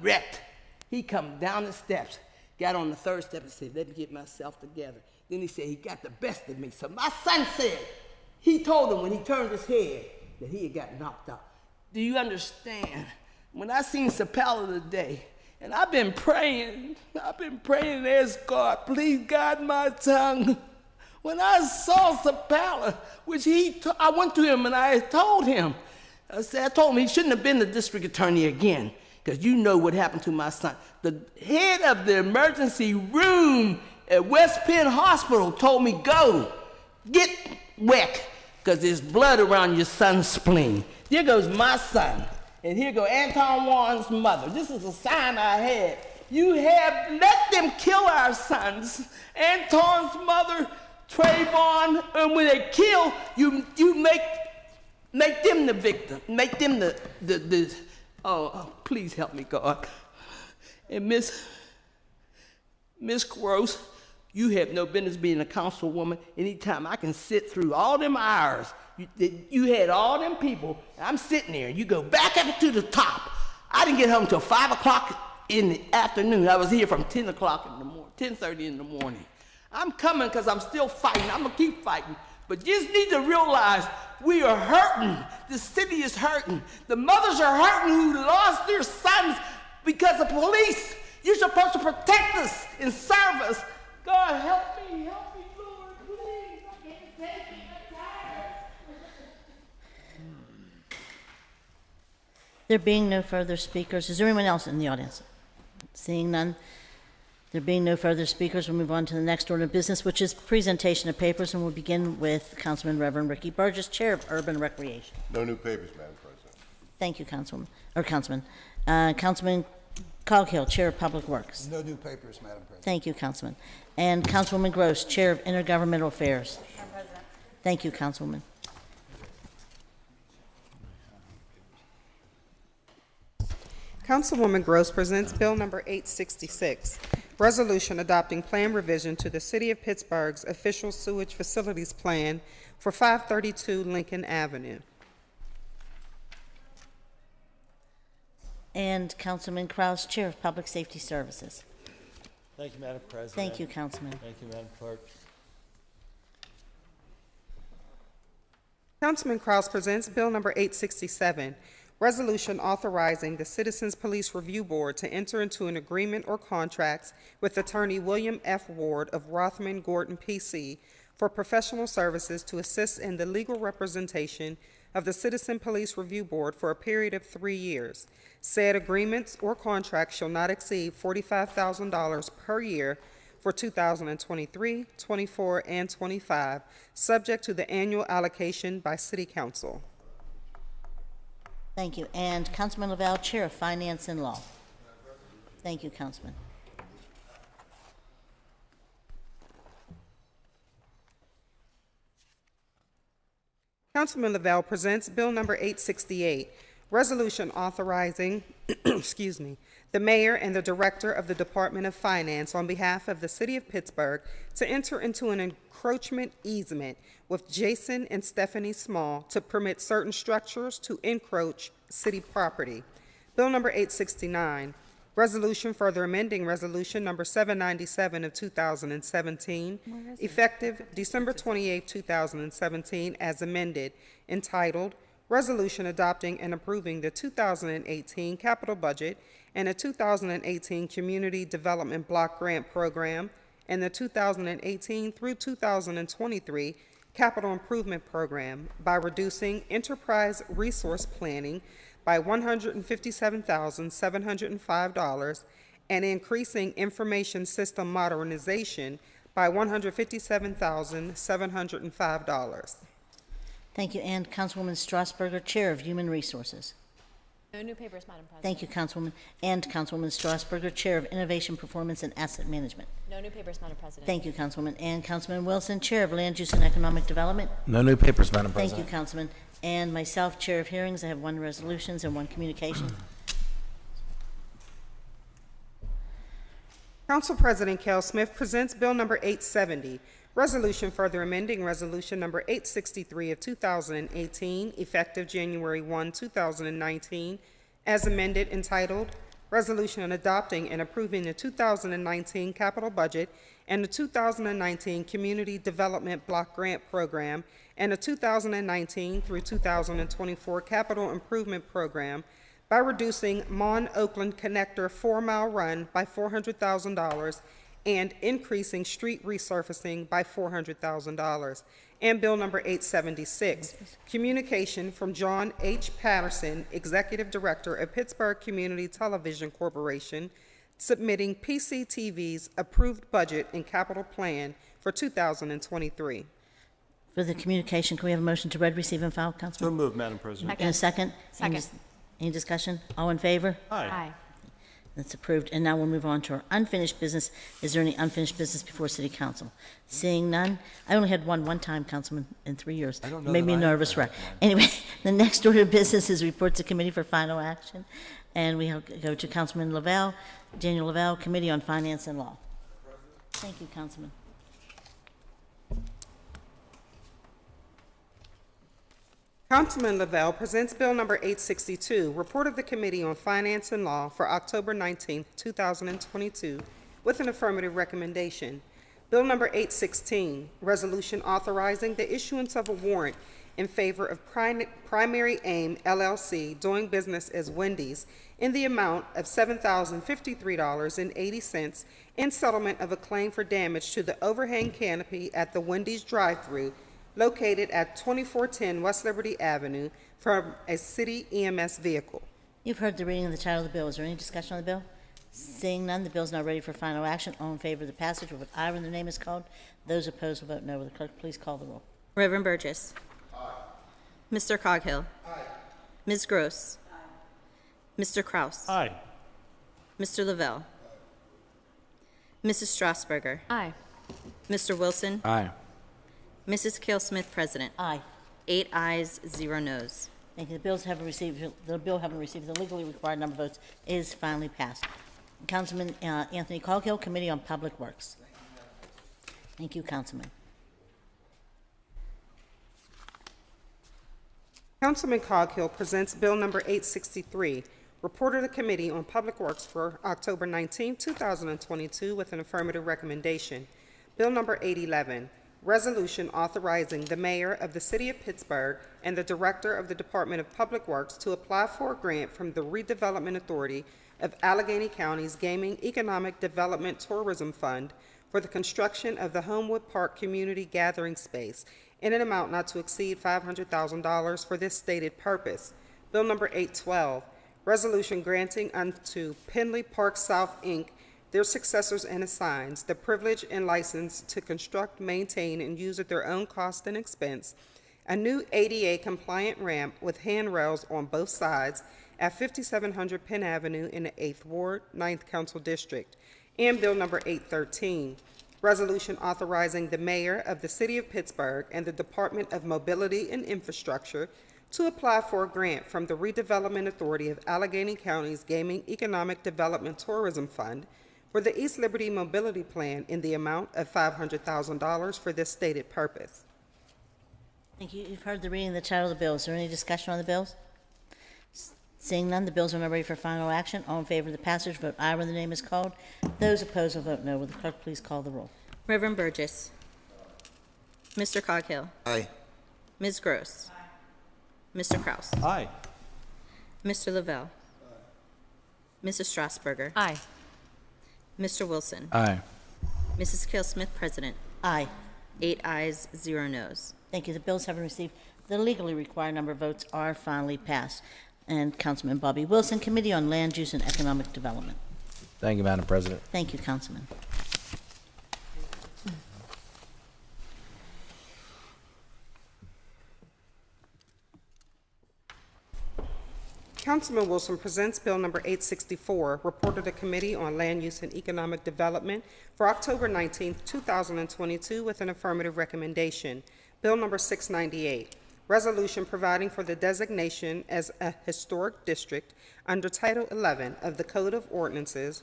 wrecked. He come down the steps, got on the 3rd step and said, let me get myself together. Then he said, he got the best of me. So my son said, He told him when he turned his head that he had got knocked out. Do you understand? When I seen Sapala today, and I've been praying and asked God, please guide my tongue. When I saw Sapala, which I went to him and I told him, I told him he shouldn't have been the district attorney again, because you know what happened to my son. The head of the emergency room at West Penn Hospital told me, go, get wet, because there's blood around your son's spleen. Here goes my son, and here goes Anton Warren's mother. This is a sign I had. You have let them kill our sons. Anton's mother, Trayvon, and when they kill, you make them the victim. Make them the oh, please help me, God. And Miss Gross, you have no business being a councilwoman. Anytime I can sit through all them hours, you had all them people, and I'm sitting there, and you go back up to the top. I didn't get home till 5 o'clock in the afternoon. I was here from 10 o'clock in the morning, 10:30 in the morning. I'm coming because I'm still fighting. I'm going to keep fighting. But you just need to realize we are hurting. The city is hurting. The mothers are hurting who lost their sons because of police. You're supposed to protect us and serve us. God, help me, Lord, please. I can't take it. I'm tired. There being no further speakers, is there anyone else in the audience? Seeing none, there being no further speakers, we'll move on to the next order of business, which is presentation of papers, and we'll begin with Councilman Reverend Ricky Burgess, Chair of Urban Recreation. No new papers, Madam President. Thank you, Councilman. Councilman Coghill, Chair of Public Works. No new papers, Madam President. Thank you, Councilman. And Councilwoman Gross, Chair of Intergovernmental Affairs. Thank you, Councilwoman. Councilwoman Gross presents Bill Number 866, Resolution Adopting Plan Revision to the City of Pittsburgh's Official Sewage Facilities Plan for 532 Lincoln Avenue. And Councilman Kraus, Chair of Public Safety Services. Thank you, Madam President. Thank you, Councilman. Thank you, Madam Clerk. Councilman Kraus presents Bill Number 867, Resolution authorizing the Citizens Police Review Board to enter into an agreement or contracts with Attorney William F. Ward of Rothman Gordon, P.C. for professional services to assist in the legal representation of the Citizen Police Review Board for a period of 3 years. Said agreements or contracts shall not exceed $45,000 per year for 2023, 24, and 25, subject to the annual allocation by City Council. Thank you. And Councilman Lavelle, Chair of Finance and Law. Thank you, Councilman. Councilman Lavelle presents Bill Number 868, Resolution authorizing, the Mayor and the Director of the Department of Finance on behalf of the City of Pittsburgh to enter into an encroachment easement with Jason and Stephanie Small to permit certain structures to encroach city property. Bill Number 869, Resolution further amending Resolution Number 797 of 2017, effective December 28, 2017, as amended, entitled Resolution adopting and approving the 2018 capital budget and the 2018 Community Development Block Grant Program and the 2018 through 2023 Capital Improvement Program by reducing enterprise resource planning by $157,705 and increasing information system modernization by $157,705. Thank you. And Councilwoman Strasburger, Chair of Human Resources. No new papers, Madam President. Thank you, Councilwoman. And Councilwoman Strasburger, Chair of Innovation, Performance, and Asset Management. No new papers, Madam President. Thank you, Councilwoman. And Councilman Wilson, Chair of Land Use and Economic Development. No new papers, Madam Thank President. you, Councilman. And myself, Chair of Hearings. I have 1 resolutions and 1 communication. Council President Kell Smith presents Bill Number 870, Resolution further amending Resolution Number 863 of 2018, effective January 1, 2019, as amended, entitled Resolution adopting and approving the 2019 capital budget and the 2019 Community Development Block Grant Program and the 2019 through 2024 Capital Improvement Program by reducing Mon Oakland Connector 4-mile run by $400,000 and increasing street resurfacing by $400,000. And Bill number 876, communication from John H. Patterson, Executive Director of Pittsburgh Community Television Corporation, submitting PCTV's approved budget and capital plan for 2023. For the communication, can we have a motion to read, receive, and file, So Councilman? moved, Madam President. And a second? Second. Any discussion? All in favor? Aye. That's approved. And now we'll move on to our unfinished business. Is there any unfinished business before City Council? Seeing none. I only had one time, Councilman, in 3 years. I don't know Made that me I nervous, ever right? had one. Anyway, the next order of business is report to committee for final action. And we go to Councilman Lavelle, Daniel Lavelle, Committee on Finance and Law. Thank you, Councilman. Councilman Lavelle presents Bill number 862, Report of the Committee on Finance and Law for October 19, 2022, with an affirmative recommendation. Bill number 816, Resolution authorizing the issuance of a warrant in favor of Primary Aim LLC doing business as Wendy's in the amount of $7,053.80 in settlement of a claim for damage to the overhang canopy at the Wendy's drive-thru located at 2410 West Liberty Avenue from a city EMS vehicle. You've heard the reading of the title of the bill. Is there any discussion on the bill? Seeing none, the bill is now ready for final action. All in favor of the passage, will vote aye when the name is called. Those opposed will vote no. Will the clerk please call the roll? Reverend Burgess. Aye. Mr. Coghill. Aye. Ms. Gross. Aye. Mr. Kraus. Aye. Mr. Lavelle. Mrs. Strasburger. Aye. Mr. Wilson. Aye. Mrs. Kale Smith, President. Aye. 8 ayes, 0 noes. Thank you. The bill having received the legally required number of votes is finally passed. Councilman Anthony Coghill, Committee on Public Works. Thank you, Councilman. Councilman Coghill presents Bill number 863, Report of the Committee on Public Works for October 19, 2022, with an affirmative recommendation. Bill number 811, Resolution authorizing the mayor of the city of Pittsburgh and the director of the Department of Public Works to apply for a grant from the Redevelopment Authority of Allegheny County's Gaming Economic Development Tourism Fund for the construction of the Homewood Park Community Gathering Space in an amount not to exceed $500,000 for this stated purpose. Bill number 812, Resolution granting unto Penley Park South, Inc., their successors and assigns, the privilege and license to construct, maintain, and use at their own cost and expense, a new ADA-compliant ramp with handrails on both sides at 5700 Penn Avenue in the 8th Ward, 9th Council District. And Bill number 813, Resolution authorizing the mayor of the city of Pittsburgh and the Department of Mobility and Infrastructure to apply for a grant from the Redevelopment Authority of Allegheny County's Gaming Economic Development Tourism Fund for the East Liberty Mobility Plan in the amount of $500,000 for this stated purpose. Thank you. You've heard the reading of the title of the bill. Is there any discussion on the bills? Seeing none, the bills are now ready for final action. All in favor of the passage, vote aye when the name is called. Those opposed will vote no. Will the clerk please call the roll? Reverend Burgess. Mr. Coghill. Aye. Ms. Gross. Mr. Kraus. Aye. Mr. Lavelle. Mrs. Strasburger. Aye. Mr. Wilson. Aye. Mrs. Kale Smith, President. Aye. 8 ayes, 0 noes. Thank you. The bills having received the legally required number of votes are finally passed. And Councilman Bobby Wilson, Committee on Land Use and Economic Development. Thank you, Madam President. Thank you, Councilman. Councilman Wilson presents Bill number 864, Report of the Committee on Land Use and Economic Development for October 19, 2022, with an affirmative recommendation. Bill number 698, Resolution providing for the designation as a historic district under Title 11 of the Code of Ordinances,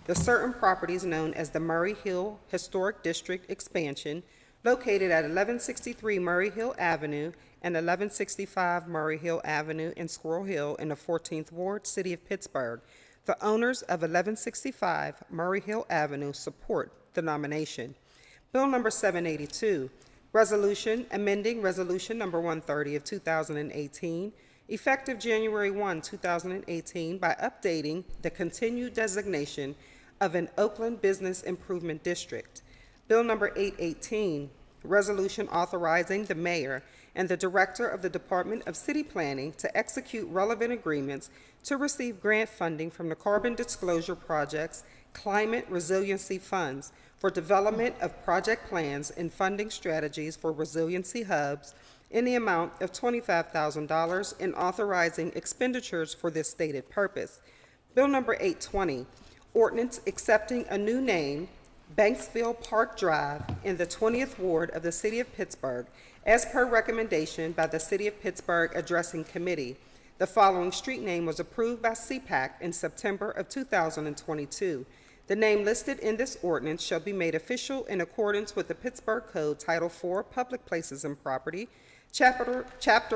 the certain properties known as the Murray Hill Historic District Expansion, located at 1163 Murray Hill Avenue and 1165 Murray Hill Avenue in Squirrel Hill in the 14th Ward, City of Pittsburgh, The owners of 1165 Murray Hill Avenue support the nomination. Bill number 782, resolution amending Resolution number 130 of 2018, effective January 1, 2018, by updating the continued designation of an Oakland Business Improvement District. Bill number 818, resolution authorizing the mayor and the director of the Department of City Planning to execute relevant agreements to receive grant funding from the Carbon Disclosure Project's Climate Resiliency Funds for development of project plans and funding strategies for resiliency hubs in the amount of $25,000 and authorizing expenditures for this stated purpose. Bill number 820, ordinance accepting a new name, Banksville Park Drive, in the 20th Ward of the City of Pittsburgh, as per recommendation by the City of Pittsburgh Addressing Committee. The following street name was approved by CPAC in September of 2022. The name listed in this ordinance shall be made official in accordance with the Pittsburgh Code Title IV, Public Places and Property, Chapter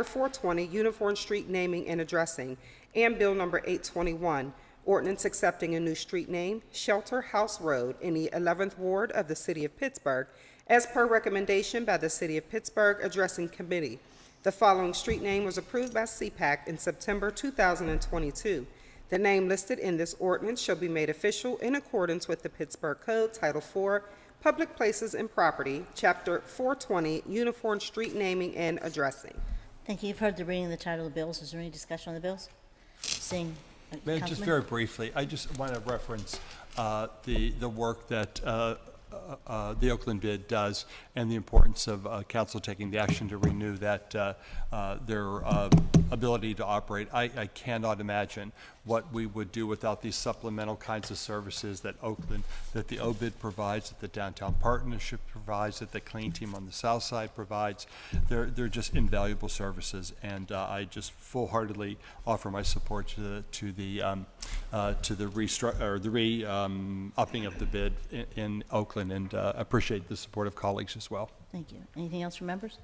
420, Uniform Street Naming and Addressing, and Bill number 821, ordinance accepting a new street name, Shelter House Road, in the 11th Ward of the City of Pittsburgh, as per recommendation by the City of Pittsburgh Addressing Committee. The following street name was approved by CPAC in September 2022. The name listed in this ordinance shall be made official in accordance with the Pittsburgh Code, Title IV, Public Places and Property, Chapter 420, Uniform Street Naming and Addressing. Thank you. You've heard the reading of the title of the bills. Is there any discussion on the bills? Seeing, Mayor, just Councilman? very briefly, I just want to reference the work that the Oakland bid does and the importance of council taking the action to renew that their ability to operate. I cannot imagine what we would do without these supplemental kinds of services that that the OBID provides, that the Downtown Partnership provides, that the Clean Team on the South Side provides. They're just invaluable services, and I just full-heartedly offer my support to the upping of the bid in Oakland, and appreciate the support of colleagues as well. Thank you. Anything else from members?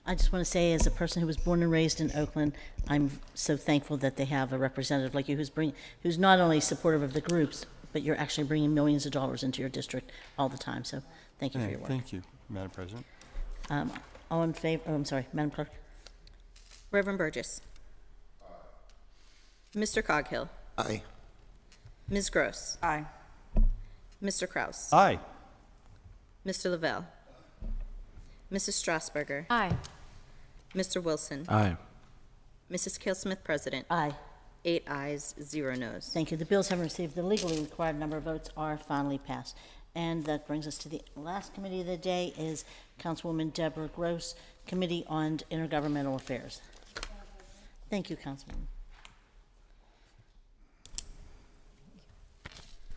I just want to say, as a person who was born and raised in Oakland, I'm so thankful that they have a representative like you who's not only supportive of the groups, but you're actually bringing millions of dollars into your district all the time. So thank you for your work. Thank you, Madam President. All in favor? Oh, I'm sorry, Madam Clerk. Reverend Burgess. Mr. Coghill. Aye. Ms. Gross. Aye. Mr. Kraus. Aye. Mr. Lavelle. Mrs. Strasburger. Aye. Mr. Wilson. Aye. Mrs. Kelsmith, President. Aye. 8 ayes, 0 noes. Thank you. The bills having received the legally required number of votes are finally passed. And that brings us to the last committee of the day is Councilwoman Deborah Gross, Committee on Intergovernmental Affairs. Thank you, Councilwoman.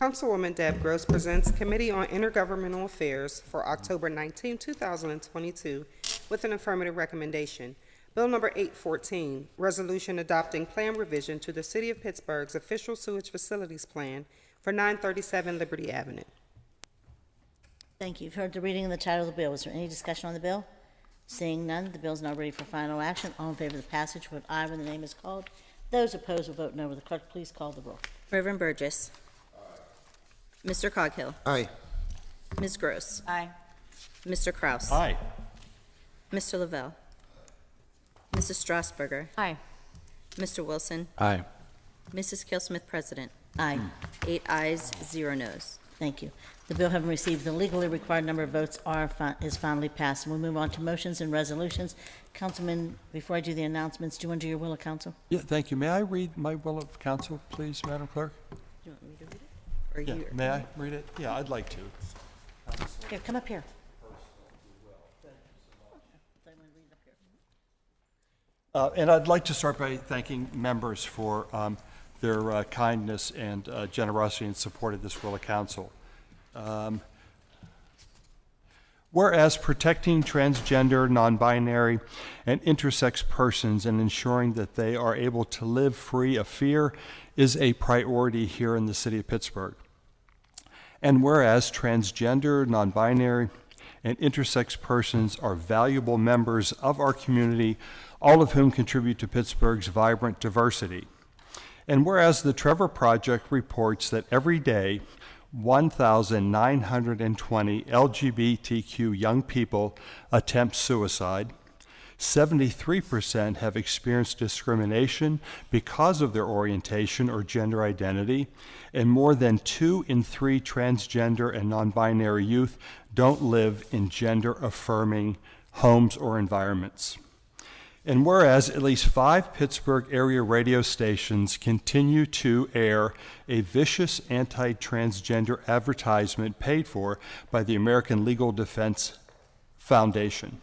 Councilwoman Deb Gross presents Committee on Intergovernmental Affairs for October 19, 2022, with an affirmative recommendation. Bill number 814, resolution adopting plan revision to the City of Pittsburgh's official sewage facilities plan for 937 Liberty Avenue. Thank you. You've heard the reading of the title of the bill. Is there any discussion on the bill? Seeing none, the bill is now ready for final action. All in favor of the passage, vote aye when the name is called. Those opposed will vote no. Will the clerk please call the roll? Reverend Burgess. Mr. Coghill. Aye. Ms. Gross. Aye. Mr. Kraus. Aye. Mr. Lavelle. Mrs. Strasburger. Aye. Mr. Wilson. Aye. Mrs. Kelsmith, President. Aye. 8 ayes, 0 noes. Thank you. The bill having received the legally required number of votes is finally passed. And we'll move on to motions and resolutions. Councilman, before I do the announcements, do you want to do your will of council? Yeah, thank you. May I read my will of council, please, Madam Clerk? Do you want me to read it? Or Yeah, you- may I read it? Yeah, I'd like to. Here, come up here. And I'd like to start by thanking members for their kindness and generosity in support of this will of council. Whereas protecting transgender, non-binary, and intersex persons and ensuring that they are able to live free of fear is a priority here in the city of Pittsburgh. And whereas transgender, non-binary, and intersex persons are valuable members of our community, all of whom contribute to Pittsburgh's vibrant diversity. And whereas the Trevor Project reports that every day 1,920 LGBTQ young people attempt suicide, 73% have experienced discrimination because of their orientation or gender identity, and more than 2 in 3 transgender and non-binary youth don't live in gender-affirming homes or environments. And whereas at least 5 Pittsburgh area radio stations continue to air a vicious anti-transgender advertisement paid for by the American Legal Defense Foundation.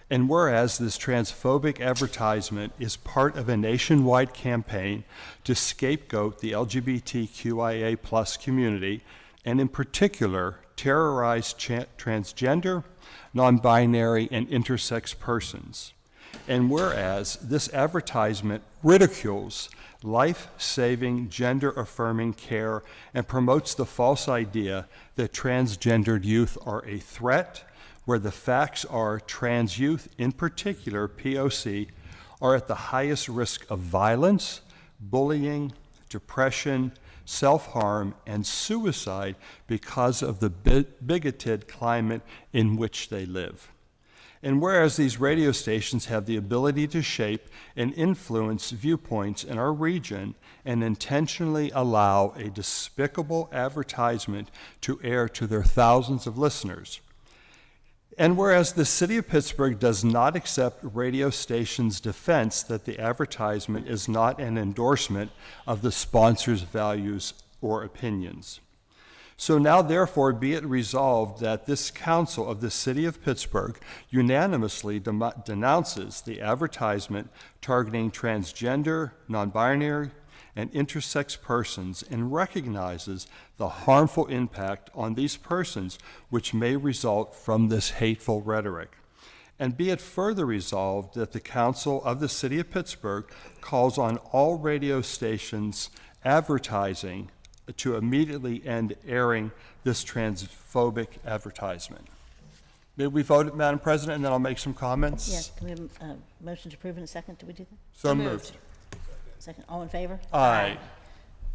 And whereas this transphobic advertisement is part of a nationwide campaign to scapegoat the LGBTQIA+ community, and in particular terrorize transgender, non-binary, and intersex persons. And whereas this advertisement ridicules life-saving, gender-affirming care and promotes the false idea that transgendered youth are a threat, where the facts are trans youth, in particular POC, are at the highest risk of violence, bullying, depression, self-harm, and suicide because of the bigoted climate in which they live. And whereas these radio stations have the ability to shape and influence viewpoints in our region and intentionally allow a despicable advertisement to air to their thousands of listeners, and whereas the City of Pittsburgh does not accept radio stations' defense that the advertisement is not an endorsement of the sponsor's values or opinions. So now, therefore, be it resolved that this council of the City of Pittsburgh unanimously denounces the advertisement targeting transgender, non-binary, and intersex persons and recognizes the harmful impact on these persons which may result from this hateful rhetoric. And be it further resolved that the Council of the City of Pittsburgh calls on all radio stations advertising to immediately end airing this transphobic advertisement. May we vote, Madam President, and then I'll make some comments? Yes, can we have a motion to approve in a second? Do we do that? So moved. Second, all in favor? Aye.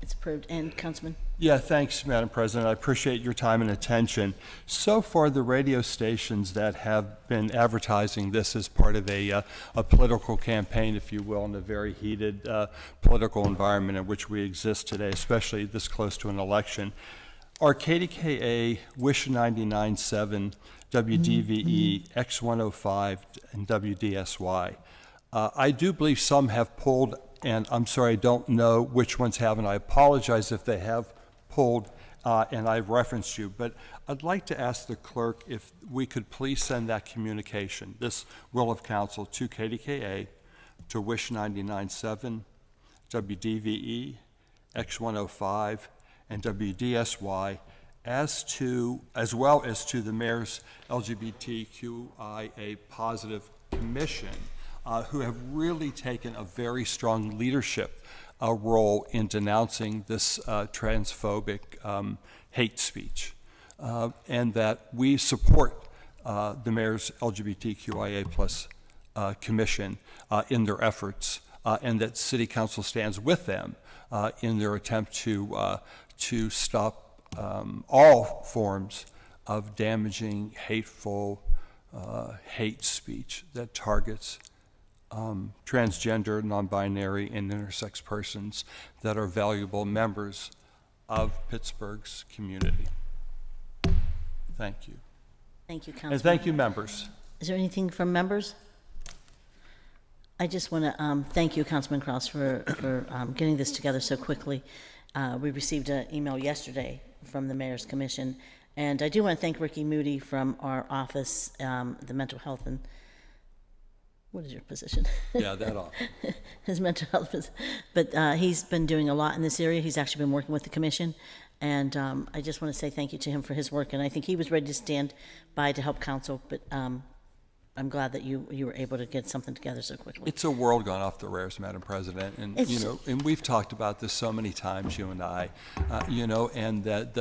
It's approved. And Councilman? Yeah, thanks, Madam President. I appreciate your time and attention. So far, the radio stations that have been advertising this as part of a political campaign, if you will, in a very heated political environment in which we exist today, especially this close to an election, are KDKA, Wish 99.7, WDVE, X105, and WDSY. I do believe some have pulled, and I'm sorry, I don't know which ones have, and I apologize if they have pulled, and I've referenced you, but I'd like to ask the clerk if we could please send that communication, this will of council, to KDKA, to Wish 99.7, WDVE, X105, and WDSY, as well as to the Mayor's LGBTQIA positive commission, who have really taken a very strong leadership role in denouncing this transphobic hate speech, and that we support the Mayor's LGBTQIA+ commission in their efforts, and that City Council stands with them in their attempt to stop all forms of damaging, hateful hate speech that targets transgender, non-binary, and intersex persons that are valuable members of Pittsburgh's community. Thank you. Thank you, Councilman. And thank you, members. Is there anything from members? I just want to thank you, Councilman Cross, for getting this together so quickly. We received an email yesterday from the Mayor's Commission, and I do want to thank Ricky Moody from our office, the mental health and what is your position? Yeah, that off. His mental health, but he's been doing a lot in this area. He's actually been working with the commission, and I just want to say thank you to him for his work. And I think he was ready to stand by to help council, but I'm glad that you were able to get something together so quickly. It's a world gone off the rails, Madam President, and and we've talked about this so many times, you and I, and that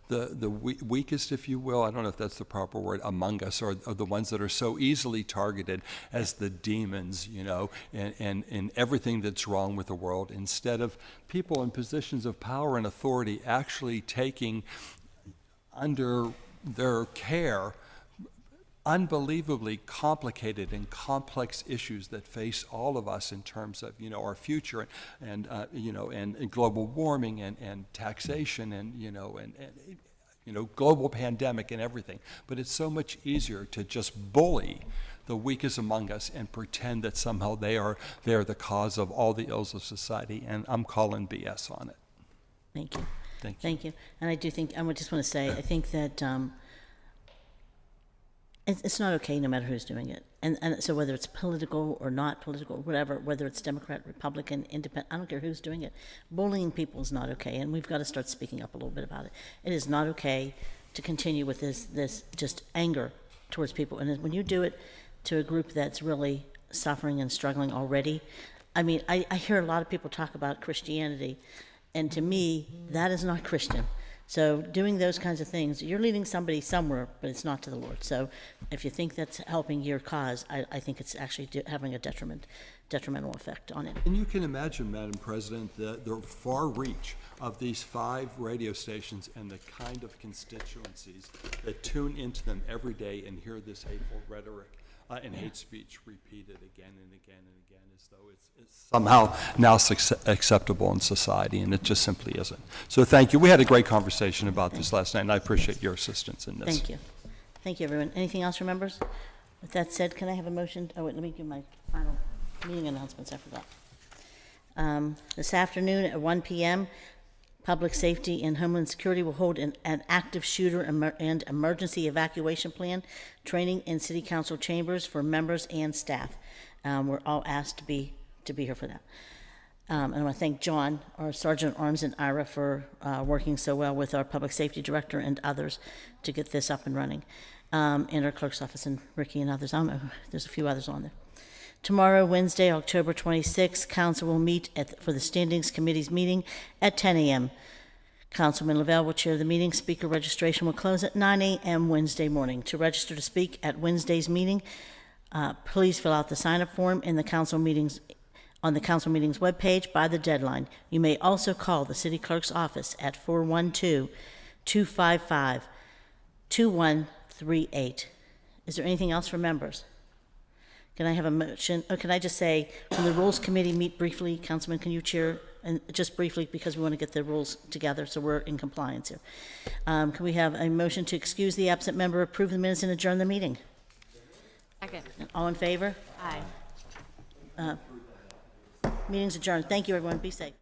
the weakest, if you will, I don't know if that's the proper word, among us are the ones that are so easily targeted as the demons, and everything that's wrong with the world, instead of people in positions of power and authority actually taking under their care unbelievably complicated and complex issues that face all of us in terms of our future and global warming and taxation and global pandemic and everything. But it's so much easier to just bully the weakest among us and pretend that somehow they are the cause of all the ills of society, and I'm calling BS on it. Thank you. Thank you. And I do think, I just want to say, I think that it's not okay no matter who's doing it. And so whether it's political or not political, whatever, whether it's Democrat, Republican, Independent, I don't care who's doing it. Bullying people is not okay, and we've got to start speaking up a little bit about it. It is not okay to continue with this just anger towards people. And when you do it to a group that's really suffering and struggling already, I mean, I hear a lot of people talk about Christianity, and to me, that is not Christian. So doing those kinds of things, you're leading somebody somewhere, but it's not to the Lord. So if you think that's helping your cause, I think it's actually having a detrimental effect on it. And you can imagine, Madam President, the far reach of these 5 radio stations and the kind of constituencies that tune into them every day and hear this hateful rhetoric and hate speech repeated again and again and again, as though it's somehow now acceptable in society, and it just simply isn't. So thank you. We had a great conversation about this last night, and I appreciate your assistance in this. Thank you. Thank you, everyone. Anything else from members? With that said, can I have a motion? Oh, wait, let me give my final meeting announcements. I forgot. This afternoon at 1 p.m., Public Safety and Homeland Security will hold an active shooter and emergency evacuation plan training in City Council chambers for members and staff. We're all asked to be here for that. And I want to thank John, our Sergeant at Arms, and Ira for working so well with our Public Safety Director and others to get this up and running, and our Clerk's Office and Ricky and others. I don't know, there's a few others on there. Tomorrow, Wednesday, October 26th, Council will meet for the Standings Committee's meeting at 10 a.m. Councilman Lavelle will chair the meeting. Speaker registration will close at 9 a.m. Wednesday morning. To register to speak at Wednesday's meeting, please fill out the sign-up form on the Council Meetings webpage by the deadline. You may also call the City Clerk's office at 412-255-2138. Is there anything else for members? Can I have a motion? Or can I just say, when the Rules Committee meet briefly, Councilman, can you chair, and just briefly, because we want to get the rules together so we're in compliance here. Can we have a motion to excuse the absent member, approve the minutes, and adjourn the meeting? Second. All in favor? Aye. Meeting's adjourned. Thank you, everyone. Be safe.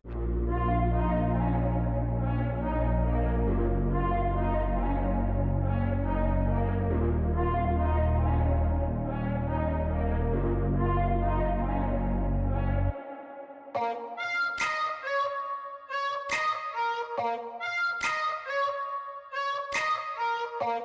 Bye.